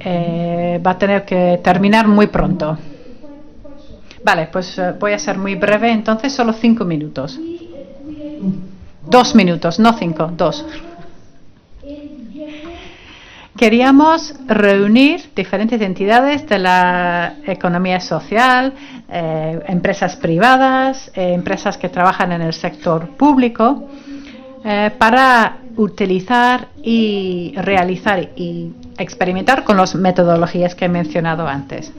va a tener que terminar muy pronto. Vale, pues voy a ser muy breve, entonces solo 5 minutos. 2 minutos, no 5, 2. Queríamos reunir diferentes entidades de la economía social, empresas privadas, empresas que trabajan en el sector público, para utilizar y realizar y experimentar con las metodologías que he mencionado antes.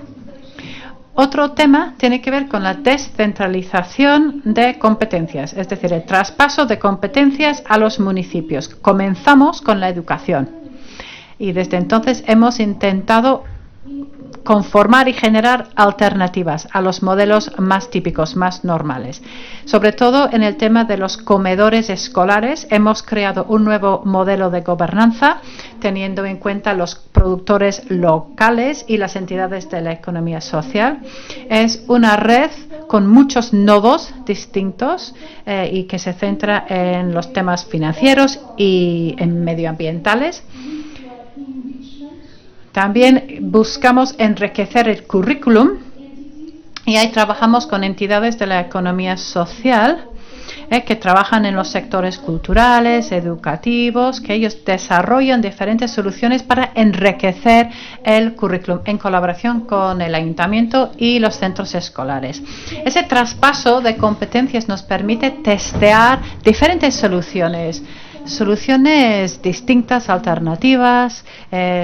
Otro tema tiene que ver con la descentralización de competencias, es decir, el traspaso de competencias a los municipios. Comenzamos con la educación y desde entonces hemos intentado conformar y generar alternativas a los modelos más típicos, más normales. Sobre todo en el tema de los comedores escolares, hemos creado un nuevo modelo de gobernanza teniendo en cuenta los productores locales y las entidades de la economía social. Es una red con muchos nodos distintos y que se centra en los temas financieros y en medioambientales. También buscamos enriquecer el currículum y ahí trabajamos con entidades de la economía social que trabajan en los sectores culturales, educativos, que ellos desarrollan diferentes soluciones para enriquecer el currículum en colaboración con el ayuntamiento y los centros escolares. Ese traspaso de competencias nos permite testear diferentes soluciones distintas, alternativas,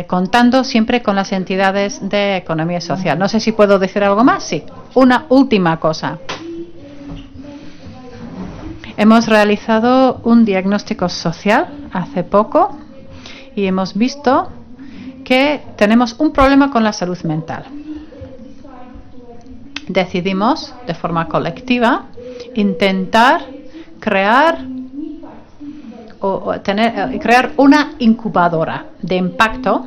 contando siempre con las entidades de economía social. No sé si puedo decir algo más. Sí, una última cosa. Hemos realizado un diagnóstico social hace poco y hemos visto que tenemos un problema con la salud mental. Decidimos, de forma colectiva, intentar crear una incubadora de impacto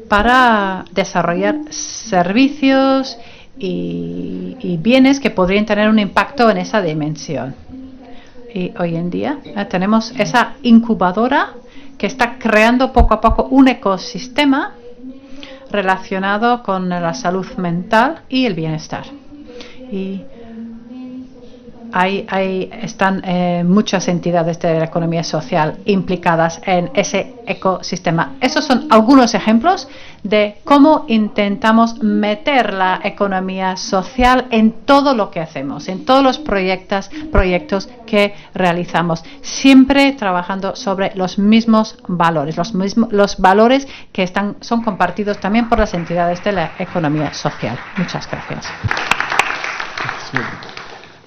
para desarrollar servicios y bienes que podrían tener un impacto en esa dimensión. Y hoy en día tenemos esa incubadora que está creando poco a poco un ecosistema relacionado con la salud mental y el bienestar. Y están muchas entidades de la economía social implicadas en ese ecosistema. Esos son algunos ejemplos de cómo intentamos meter la economía social en todo lo que hacemos, en todos los proyectos que realizamos, siempre trabajando sobre los mismos valores, los valores que son compartidos también por las entidades de la economía social. Muchas gracias.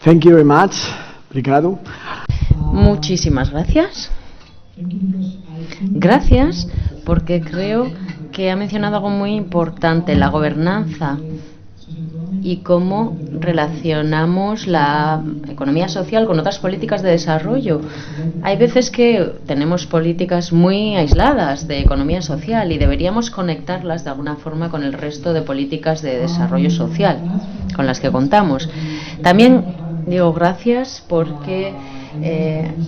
Thank you very much, Ricardo. Muchísimas gracias. Gracias, porque creo que ha mencionado algo muy importante, la gobernanza y cómo relacionamos la economía social con otras políticas de desarrollo. Hay veces que tenemos políticas muy aisladas de economía social y deberíamos conectarlas de alguna forma con el resto de políticas de desarrollo social con las que contamos. También digo gracias porque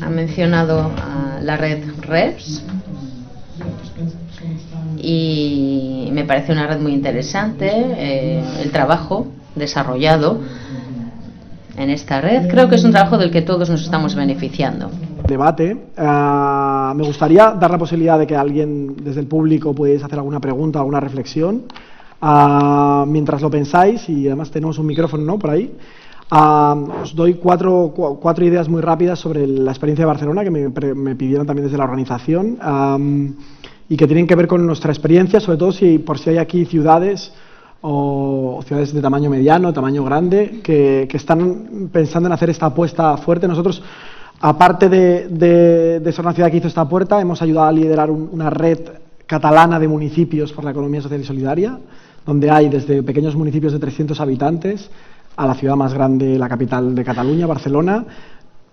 ha mencionado a la red REVS y me parece una red muy interesante, el trabajo desarrollado en esta red. Creo que es un trabajo del que todos nos estamos beneficiando. Debate. Me gustaría dar la posibilidad de que alguien desde el público pudiese hacer alguna pregunta, alguna reflexión. Mientras lo pensáis, y además tenemos un micrófono, ¿no?, por ahí. Os doy cuatro ideas muy rápidas sobre la experiencia de Barcelona que me pidieron también desde la organización y que tienen que ver con nuestra experiencia, sobre todo por si hay aquí ciudades o ciudades de tamaño mediano, tamaño grande, que están pensando en hacer esta apuesta fuerte. Nosotros, aparte de ser una ciudad que hizo esta apuesta, hemos ayudado a liderar una red catalana de municipios por la economía social y solidaria, donde hay desde pequeños municipios de 300 habitantes a la ciudad más grande, la capital de Cataluña, Barcelona,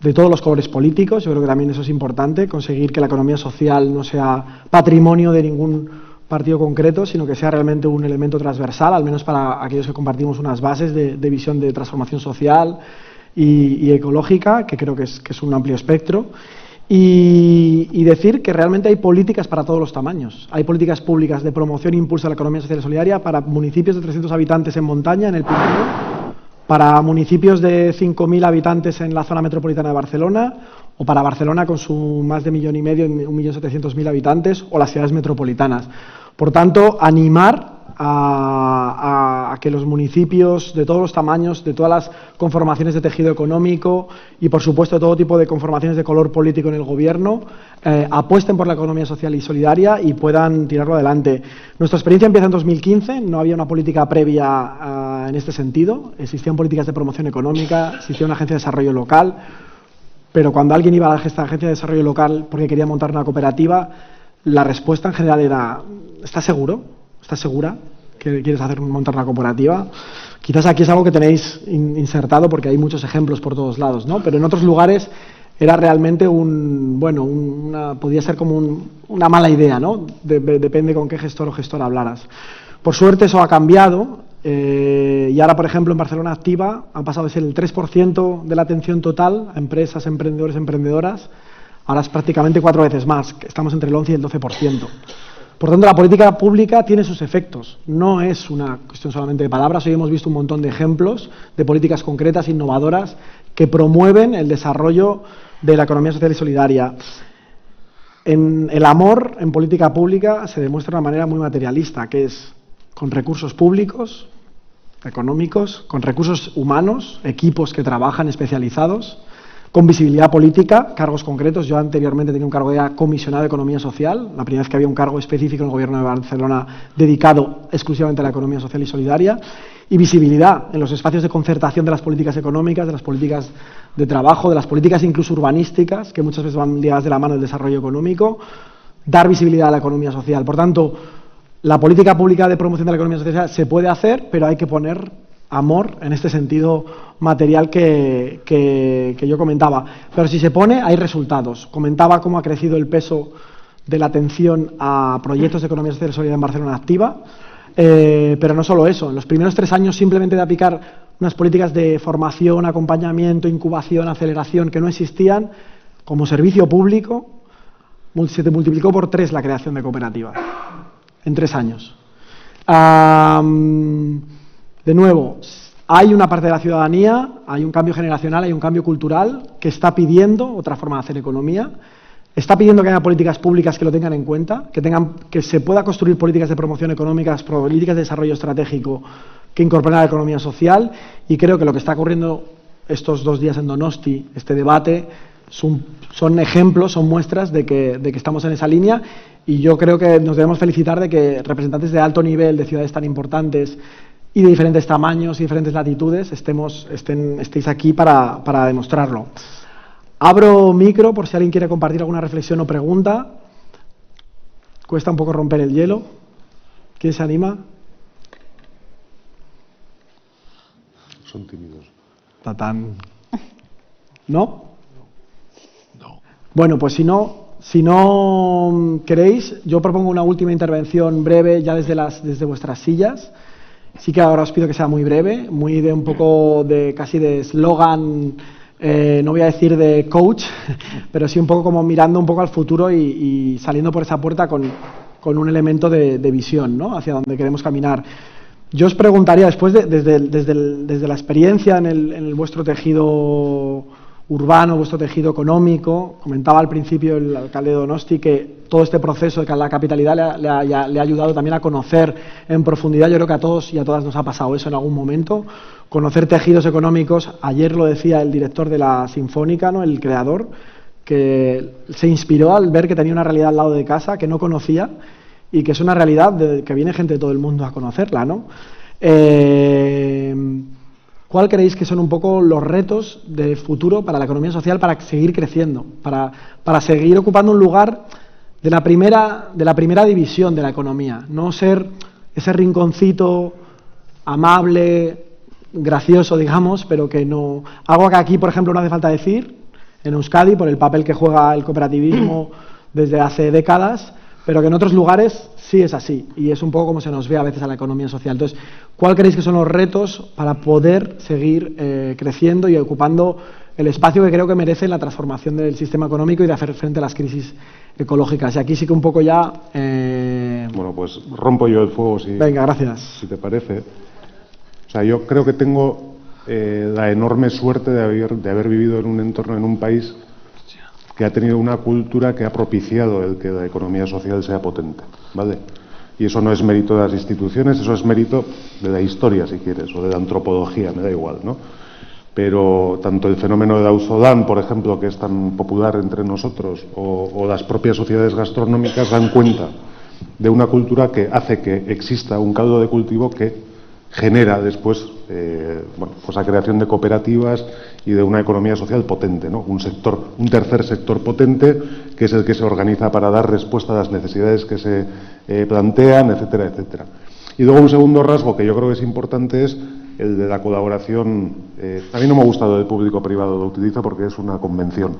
de todos los colores políticos. Yo creo que también eso es importante, conseguir que la economía social no sea patrimonio de ningún partido concreto, sino que sea realmente un elemento transversal, al menos para aquellos que compartimos unas bases de visión de transformación social y ecológica, que creo que es un amplio espectro. Y decir que realmente hay políticas para todos los tamaños. Hay políticas públicas de promoción e impulso de la economía social y solidaria para municipios de 300 habitantes en montaña, en el Pirineo, para municipios de 5.000 habitantes en la zona metropolitana de Barcelona, o para Barcelona con su más de 1,5 millones, 1.700.000 habitantes, o las ciudades metropolitanas. Por tanto, animar a que los municipios de todos los tamaños, de todas las conformaciones de tejido económico y, por supuesto, todo tipo de conformaciones de color político en el gobierno, apuesten por la economía social y solidaria y puedan tirarlo adelante. Nuestra experiencia empieza en 2015, no había una política previa en este sentido, existían políticas de promoción económica, existía una agencia de desarrollo local, pero cuando alguien iba a esta agencia de desarrollo local porque quería montar una cooperativa, la respuesta en general era: ¿estás seguro? ¿Estás segura que quieres montar una cooperativa? Quizás aquí es algo que tenéis insertado porque hay muchos ejemplos por todos lados, ¿no? Pero en otros lugares era realmente podía ser como una mala idea, ¿no? Depende con qué gestor o gestora hablaras. Por suerte eso ha cambiado y ahora, por ejemplo, en Barcelona Activa han pasado de ser el 3% de la atención total a empresas, emprendedores, emprendedoras, ahora es prácticamente 4 veces más, estamos entre el 11 y el 12%. Por tanto, la política pública tiene sus efectos, no es una cuestión solamente de palabras. Hoy hemos visto un montón de ejemplos de políticas concretas, innovadoras, que promueven el desarrollo de la economía social y solidaria. El amor en política pública se demuestra de una manera muy materialista, que es con recursos públicos, económicos, con recursos humanos, equipos que trabajan especializados, con visibilidad política, cargos concretos. Yo anteriormente tenía un cargo de comisionado de Economía Social, la primera vez que había un cargo específico en el Gobierno de Barcelona dedicado exclusivamente a la economía social y solidaria, y visibilidad en los espacios de concertación de las políticas económicas, de las políticas de trabajo, de las políticas incluso urbanísticas, que muchas veces van ligadas de la mano del desarrollo económico, dar visibilidad a la economía social. Por tanto, la política pública de promoción de la economía social se puede hacer, pero hay que poner amor en este sentido material que yo comentaba. Pero si se pone, hay resultados. Comentaba cómo ha crecido el peso de la atención a proyectos de economía social y solidaria en Barcelona Activa, pero no solo eso. En los primeros 3 años, simplemente de aplicar unas políticas de formación, acompañamiento, incubación, aceleración que no existían, como servicio público, se multiplicó por 3 la creación de cooperativas en 3 años. De nuevo, hay una parte de la ciudadanía, hay un cambio generacional, hay un cambio cultural que está pidiendo otra forma de hacer economía, está pidiendo que haya políticas públicas que lo tengan en cuenta, que se pueda construir políticas de promoción económica, políticas de desarrollo estratégico que incorporen a la economía social, y creo que lo que está ocurriendo estos 2 días en Donosti, este debate, son ejemplos, son muestras de que estamos en esa línea, y yo creo que nos debemos felicitar de que representantes de alto nivel de ciudades tan importantes y de diferentes tamaños y diferentes latitudes estéis aquí para demostrarlo. Abro micro por si alguien quiere compartir alguna reflexión o pregunta. Cuesta un poco romper el hielo. ¿Quién se anima? Son tímidos. Tatán. ¿No? No. Bueno, pues si no queréis, yo propongo una última intervención breve ya desde vuestras sillas. Sí que ahora os pido que sea muy breve, muy de un poco de casi de eslogan, no voy a decir de coach, pero sí un poco como mirando un poco al futuro y saliendo por esa puerta con un elemento de visión, ¿no?, hacia donde queremos caminar. Yo os preguntaría, después desde la experiencia en vuestro tejido urbano, vuestro tejido económico, comentaba al principio el alcalde de Donosti que todo este proceso de la capitalidad le ha ayudado también a conocer en profundidad. Yo creo que a todos y a todas nos ha pasado eso en algún momento, conocer tejidos económicos. Ayer lo decía el director de la Sinfónica, ¿no?, el creador, que se inspiró al ver que tenía una realidad al lado de casa que no conocía y que es una realidad que viene gente de todo el mundo a conocerla, ¿no? ¿Cuál creéis que son un poco los retos de futuro para la economía social, para seguir creciendo, para seguir ocupando un lugar de la primera división de la economía? No ser ese rinconcito amable, gracioso, digamos, pero que no... Algo que aquí, por ejemplo, no hace falta decir, en Euskadi, por el papel que juega el cooperativismo desde hace décadas, pero que en otros lugares sí es así, y es un poco como se nos ve a veces a la economía social. Entonces, ¿cuál creéis que son los retos para poder seguir creciendo y ocupando el espacio que creo que merece la transformación del sistema económico y de hacer frente a las crisis ecológicas? Y aquí sí que un poco ya... Bueno, pues rompo yo el fuego, Venga, gracias. Si te parece. O sea, yo creo que tengo la enorme suerte de haber vivido en un entorno, en un país que ha tenido una cultura que ha propiciado el que la economía social sea potente, ¿vale? Y eso no es mérito de las instituciones, eso es mérito de la historia, si quieres, o de la antropología, me da igual, ¿no? Pero tanto el fenómeno del Auzolán, por ejemplo, que es tan popular entre nosotros, o las propias sociedades gastronómicas dan cuenta de una cultura que hace que exista un caldo de cultivo que genera después pues la creación de cooperativas y de una economía social potente, ¿no? Un tercer sector potente, que es el que se organiza para dar respuesta a las necesidades que se plantean, etcétera, etcétera. Y luego un segundo rasgo que yo creo que es importante es el de la colaboración. A mí no me ha gustado el público-privado, lo utilizo porque es una convención,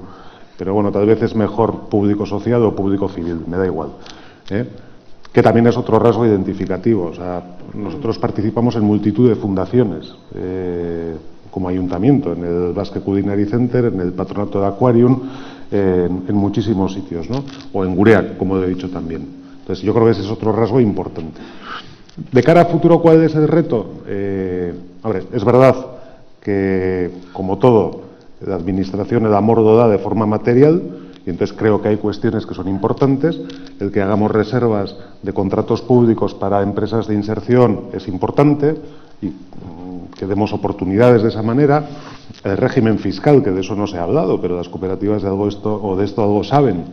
pero bueno, tal vez es mejor público-social o público-civil, me da igual, que también es otro rasgo identificativo. O sea, nosotros participamos en multitud de fundaciones, como ayuntamiento, en el Basque Culinary Center, en el Patronato de Aquarium, en muchísimos sitios, ¿no? O en Gureak, como he dicho también. Entonces, yo creo que ese es otro rasgo importante. De cara a futuro, ¿cuál es el reto? Hombre, es verdad que, como todo, la Administración el amordo da de forma material, y entonces creo que hay cuestiones que son importantes. El que hagamos reservas de contratos públicos para empresas de inserción es importante, y que demos oportunidades de esa manera. El régimen fiscal, que de eso no se ha hablado, pero las cooperativas de esto algo saben,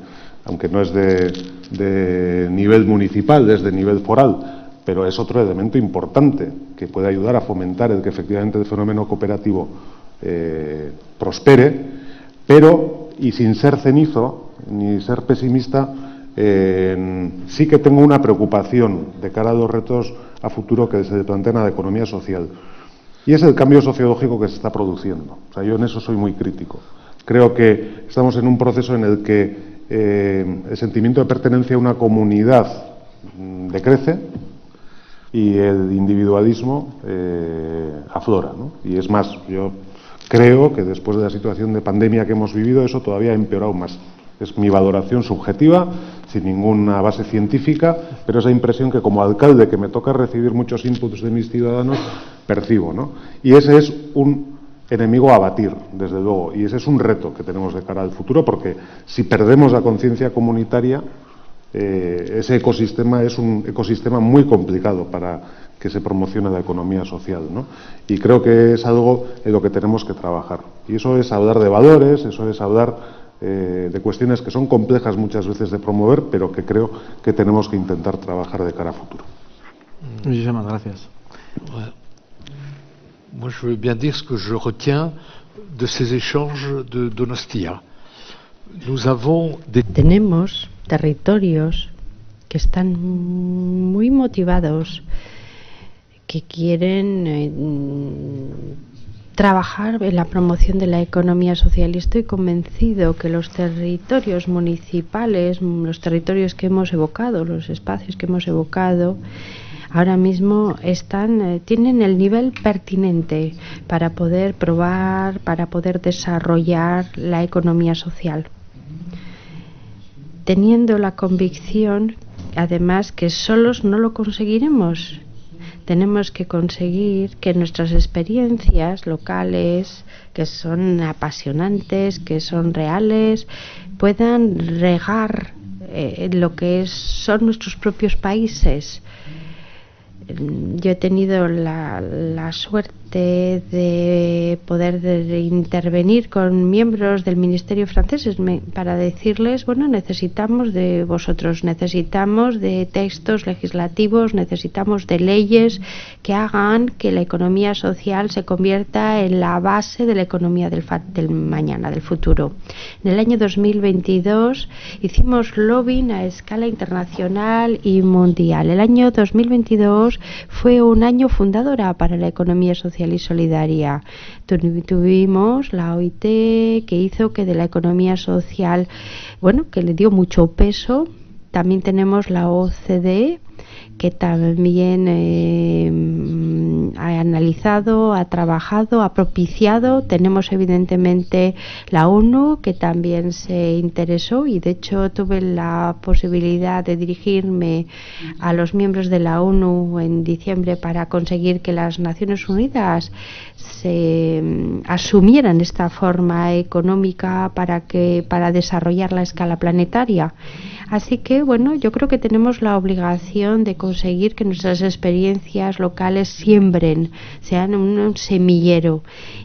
aunque no es de nivel municipal, es de nivel foral, pero es otro elemento importante que puede ayudar a fomentar el que efectivamente el fenómeno cooperativo prospere, pero, y sin ser cenizo ni ser pesimista, sí que tengo una preocupación de cara a los retos a futuro que se plantean a la economía social, y es el cambio sociológico que se está produciendo. O sea, yo en eso soy muy crítico. Creo que estamos en un proceso en el que el sentimiento de pertenencia a una comunidad decrece y el individualismo aflora, ¿no? Y es más, yo creo que después de la situación de pandemia que hemos vivido, eso todavía ha empeorado más. Es mi valoración subjetiva, sin ninguna base científica, pero esa impresión que como alcalde, que me toca recibir muchos inputs de mis ciudadanos, percibo, ¿no? Y ese es un enemigo a abatir, desde luego, y ese es un reto que tenemos de cara al futuro, porque si perdemos la conciencia comunitaria, ese ecosistema es un ecosistema muy complicado para que se promocione la economía social, ¿no? Y creo que es algo en lo que tenemos que trabajar. Y eso es hablar de valores, eso es hablar de cuestiones que son complejas muchas veces de promover, pero que creo que tenemos que intentar trabajar de cara a futuro. Muchísimas gracias. Moi, je veux bien dire ce que je retiens de ces échanges de Donostia. Nous avons des... Tenemos territorios que están muy motivados, que quieren trabajar en la promoción de la economía social, y estoy convencido que los territorios municipales, los territorios que hemos evocado, los espacios que hemos evocado, ahora mismo tienen el nivel pertinente para poder probar, para poder desarrollar la economía social, teniendo la convicción, además, que solos no lo conseguiremos. Tenemos que conseguir que nuestras experiencias locales, que son apasionantes, que son reales, puedan regar lo que son nuestros propios países. Yo he tenido la suerte de poder intervenir con miembros del Ministerio francés para decirles, bueno, necesitamos de vosotros, necesitamos de textos legislativos, necesitamos de leyes que hagan que la economía social se convierta en la base de la economía del mañana, del futuro. En el año 2022 hicimos lobbying a escala internacional y mundial. El año 2022 fue un año fundadora para la economía social y solidaria. Tuvimos la OIT, que hizo que de la economía social, bueno, que le dio mucho peso. También tenemos la OCDE, que también ha analizado, ha trabajado, ha propiciado. Tenemos evidentemente la ONU, que también se interesó, y de hecho tuve la posibilidad de dirigirme a los miembros de la ONU en diciembre para conseguir que las Naciones Unidas se asumieran esta forma económica para desarrollar la escala planetaria. Así que, bueno, yo creo que tenemos la obligación de conseguir que nuestras experiencias locales siembren, sean un semillero.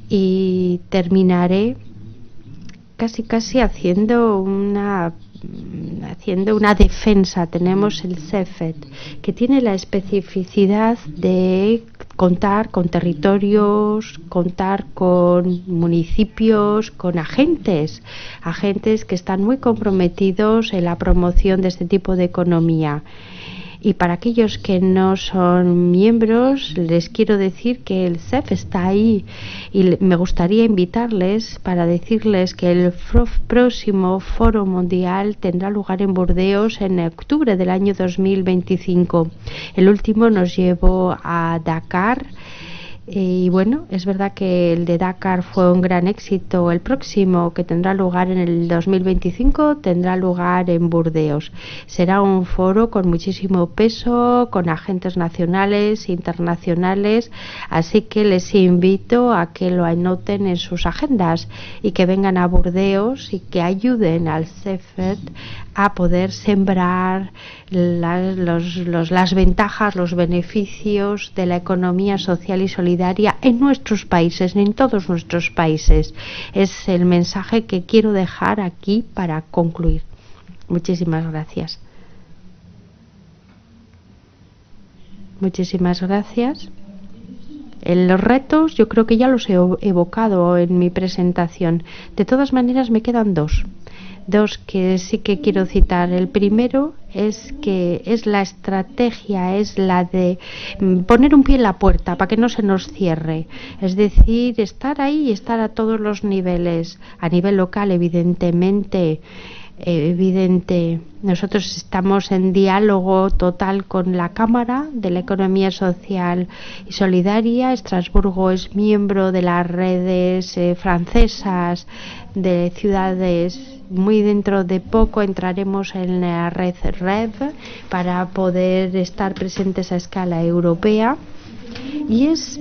Y terminaré casi haciendo una defensa. Tenemos el CEFET, que tiene la especificidad de contar con territorios, contar con municipios, con agentes que están muy comprometidos en la promoción de este tipo de economía. Y para aquellos que no son miembros, les quiero decir que el CEF está ahí, y me gustaría invitarles para decirles que el próximo Foro Mundial tendrá lugar en Burdeos en octubre del año 2025. El último nos llevó a Dakar, Y bueno, es verdad que el de Dakar fue un gran éxito. El próximo, que tendrá lugar en el 2025, tendrá lugar en Burdeos. Será un foro con muchísimo peso, con agentes nacionales, internacionales, así que les invito a que lo anoten en sus agendas y que vengan a Burdeos y que ayuden al CEFET a poder sembrar las ventajas, los beneficios de la economía social y solidaria en nuestros países, en todos nuestros países. Es el mensaje que quiero dejar aquí para concluir. Muchísimas gracias. Muchísimas gracias. En los retos yo creo que ya los he evocado en mi presentación. De todas maneras me quedan dos que sí que quiero citar. El primero es que es la estrategia, es la de poner un pie en la puerta para que no se nos cierre. Es decir, estar ahí y estar a todos los niveles. A nivel local, evidentemente, nosotros estamos en diálogo total con la Cámara de la Economía Social y Solidaria. Estrasburgo es miembro de las redes francesas de ciudades. Muy dentro de poco entraremos en la red REV para poder estar presentes a escala europea. Y es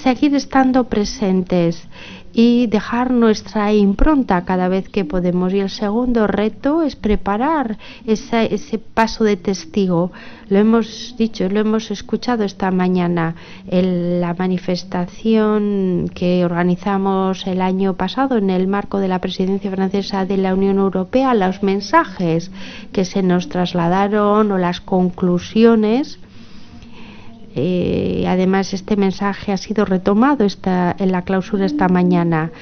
seguir estando presentes y dejar nuestra impronta cada vez que podemos. Y el segundo reto es preparar ese paso de testigo. Lo hemos dicho, lo hemos escuchado esta mañana en la manifestación que organizamos el año pasado en el marco de la presidencia francesa de la Unión Europea, los mensajes que se nos trasladaron o las conclusiones. Además, este mensaje ha sido retomado en la clausura esta mañana.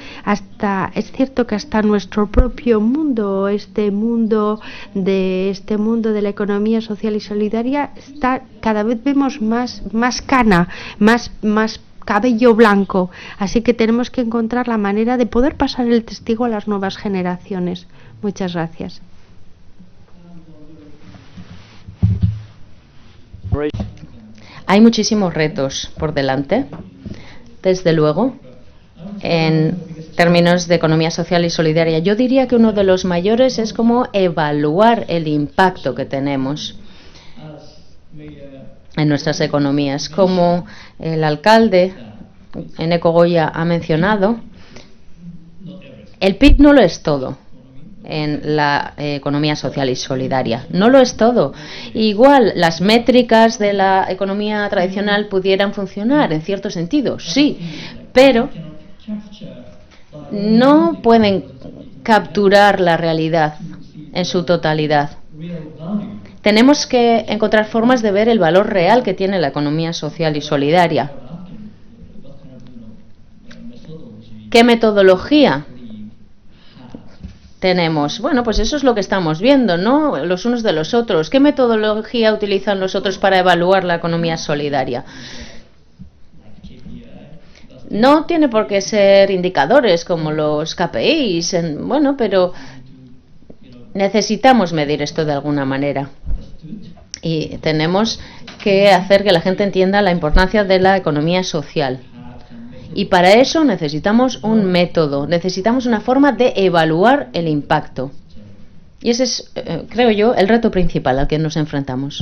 Es cierto que hasta nuestro propio mundo, este mundo de la economía social y solidaria, cada vez vemos más cana, más cabello blanco. Así que tenemos que encontrar la manera de poder pasar el testigo a las nuevas generaciones. Muchas gracias. Hay muchísimos retos por delante, desde luego, en términos de economía social y solidaria. Yo diría que uno de los mayores es cómo evaluar el impacto que tenemos en nuestras economías. Como el alcalde Eneko Goya ha mencionado, el PIB no lo es todo en la economía social y solidaria. No lo es todo. Igual las métricas de la economía tradicional pudieran funcionar en cierto sentido, sí, pero no pueden capturar la realidad en su totalidad. Tenemos que encontrar formas de ver el valor real que tiene la economía social y solidaria. ¿Qué metodología tenemos? Bueno, pues eso es lo que estamos viendo, ¿no? Los unos de los otros. ¿Qué metodología utilizan los otros para evaluar la economía solidaria? No tiene por qué ser indicadores como los KPIs, bueno, pero necesitamos medir esto de alguna manera. Y tenemos que hacer que la gente entienda la importancia de la economía social. Y para eso necesitamos un método, necesitamos una forma de evaluar el impacto. Y ese es, creo yo, el reto principal al que nos enfrentamos.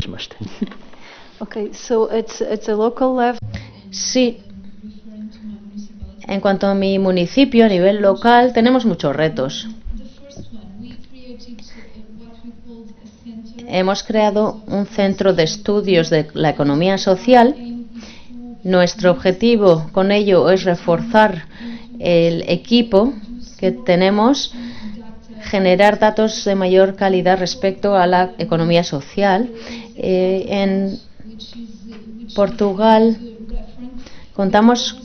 Okay, so it's a local level. Sí. En cuanto a mi municipio, a nivel local, tenemos muchos retos. Hemos creado un centro de estudios de la economía social. Nuestro objetivo con ello es reforzar el equipo que tenemos, generar datos de mayor calidad respecto a la economía social. En Portugal contamos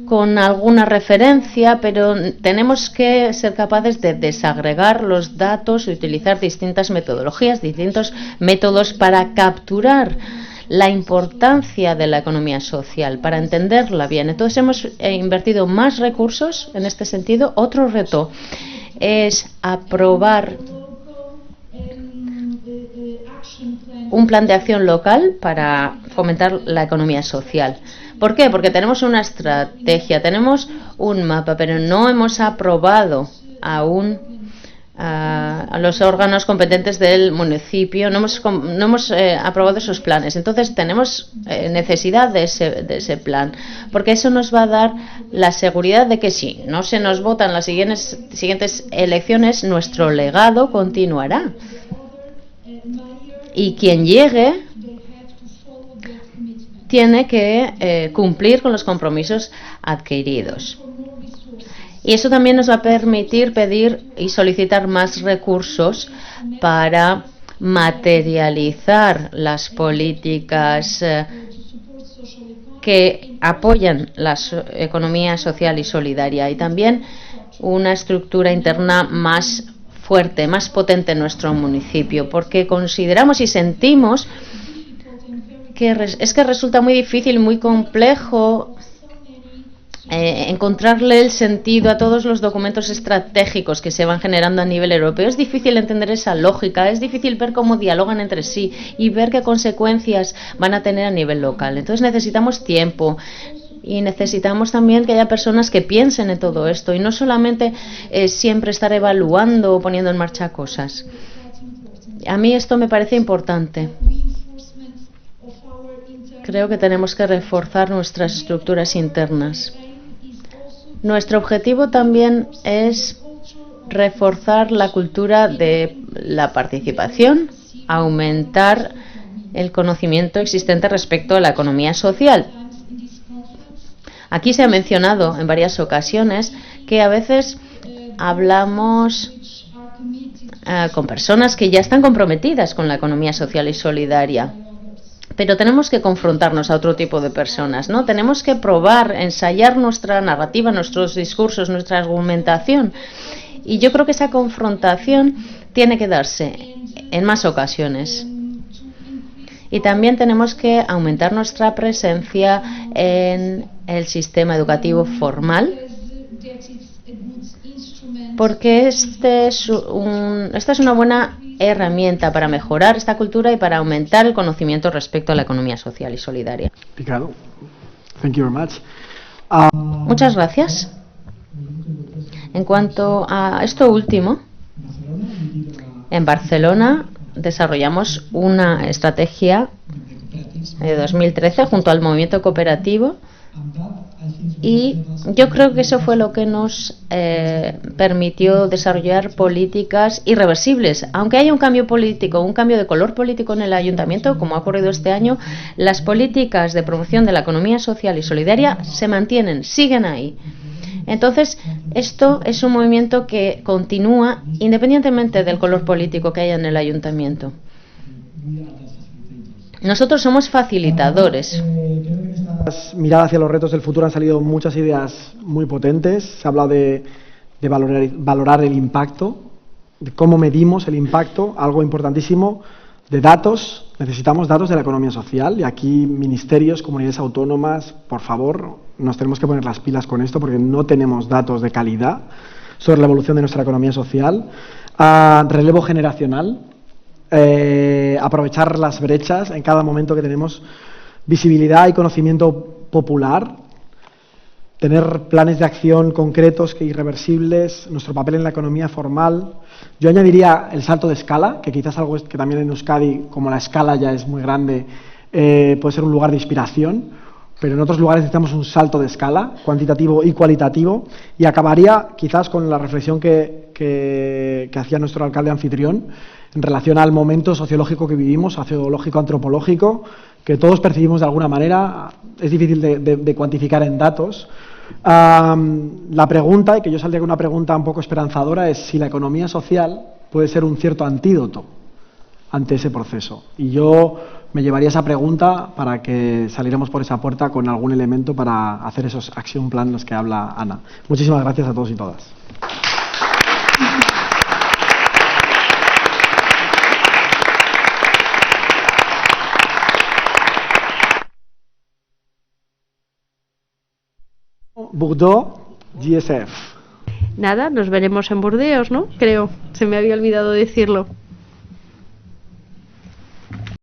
con alguna referencia, pero tenemos que ser capaces de desagregar los datos y utilizar distintas metodologías, distintos métodos para capturar la importancia de la economía social, para entenderla bien. Entonces hemos invertido más recursos en este sentido. Otro reto es aprobar un plan de acción local para fomentar la economía social. ¿Por qué? Porque tenemos una estrategia, tenemos un mapa, pero no hemos aprobado aún a los órganos competentes del municipio, no hemos aprobado esos planes. Entonces tenemos necesidad de ese plan, porque eso nos va a dar la seguridad de que si no se nos votan las siguientes elecciones, nuestro legado continuará. Y quien llegue tiene que cumplir con los compromisos adquiridos. Y eso también nos va a permitir pedir y solicitar más recursos para materializar las políticas que apoyan la economía social y solidaria, y también una estructura interna más fuerte, más potente en nuestro municipio, porque consideramos y sentimos que resulta muy difícil, muy complejo encontrarle el sentido a todos los documentos estratégicos que se van generando a nivel europeo. Es difícil entender esa lógica, es difícil ver cómo dialogan entre sí y ver qué consecuencias van a tener a nivel local. Entonces necesitamos tiempo y necesitamos también que haya personas que piensen en todo esto y no solamente siempre estar evaluando o poniendo en marcha cosas. A mí esto me parece importante. Creo que tenemos que reforzar nuestras estructuras internas. Nuestro objetivo también es reforzar la cultura de la participación, aumentar el conocimiento existente respecto a la economía social. Aquí se ha mencionado en varias ocasiones que a veces hablamos con personas que ya están comprometidas con la economía social y solidaria. Pero tenemos que confrontarnos a otro tipo de personas, ¿no? Tenemos que probar, ensayar nuestra narrativa, nuestros discursos, nuestra argumentación. Y yo creo que esa confrontación tiene que darse en más ocasiones. Y también tenemos que aumentar nuestra presencia en el sistema educativo formal, porque esta es una buena herramienta para mejorar esta cultura y para aumentar el conocimiento respecto a la economía social y solidaria. Ricardo, thank you very much. Muchas gracias. En cuanto a esto último, en Barcelona desarrollamos una estrategia de 2013 junto al movimiento cooperativo. Y yo creo que eso fue lo que nos permitió desarrollar políticas irreversibles. Aunque haya un cambio político, un cambio de color político en el ayuntamiento, como ha ocurrido este año, las políticas de promoción de la economía social y solidaria se mantienen, siguen ahí. Entonces, esto es un movimiento que continúa independientemente del color político que haya en el ayuntamiento. Nosotros somos facilitadores. Mirar hacia los retos del futuro han salido muchas ideas muy potentes. Se ha hablado de valorar el impacto, de cómo medimos el impacto, algo importantísimo, de datos. Necesitamos datos de la economía social y aquí ministerios, comunidades autónomas, por favor, nos tenemos que poner las pilas con esto porque no tenemos datos de calidad sobre la evolución de nuestra economía social. Relevo generacional. Aprovechar las brechas en cada momento que tenemos visibilidad y conocimiento popular, tener planes de acción concretos que irreversibles, nuestro papel en la economía formal. Yo añadiría el salto de escala, que quizás algo que también en Euskadi, como la escala ya es muy grande, puede ser un lugar de inspiración, pero en otros lugares necesitamos un salto de escala, cuantitativo y cualitativo, y acabaría quizás con la reflexión que hacía nuestro alcalde anfitrión, en relación al momento sociológico que vivimos, sociológico, antropológico, que todos percibimos de alguna manera, es difícil de cuantificar en datos. La pregunta, y que yo saldría con una pregunta un poco esperanzadora, es si la economía social puede ser un cierto antídoto ante ese proceso. Y yo me llevaría esa pregunta para que saliéramos por esa puerta con algún elemento para hacer esos action plan los que habla Ana. Muchísimas gracias a todos y todas. Bordeaux, GSF. Nada, nos veremos en Burdeos, ¿no? Creo, se me había olvidado decirlo.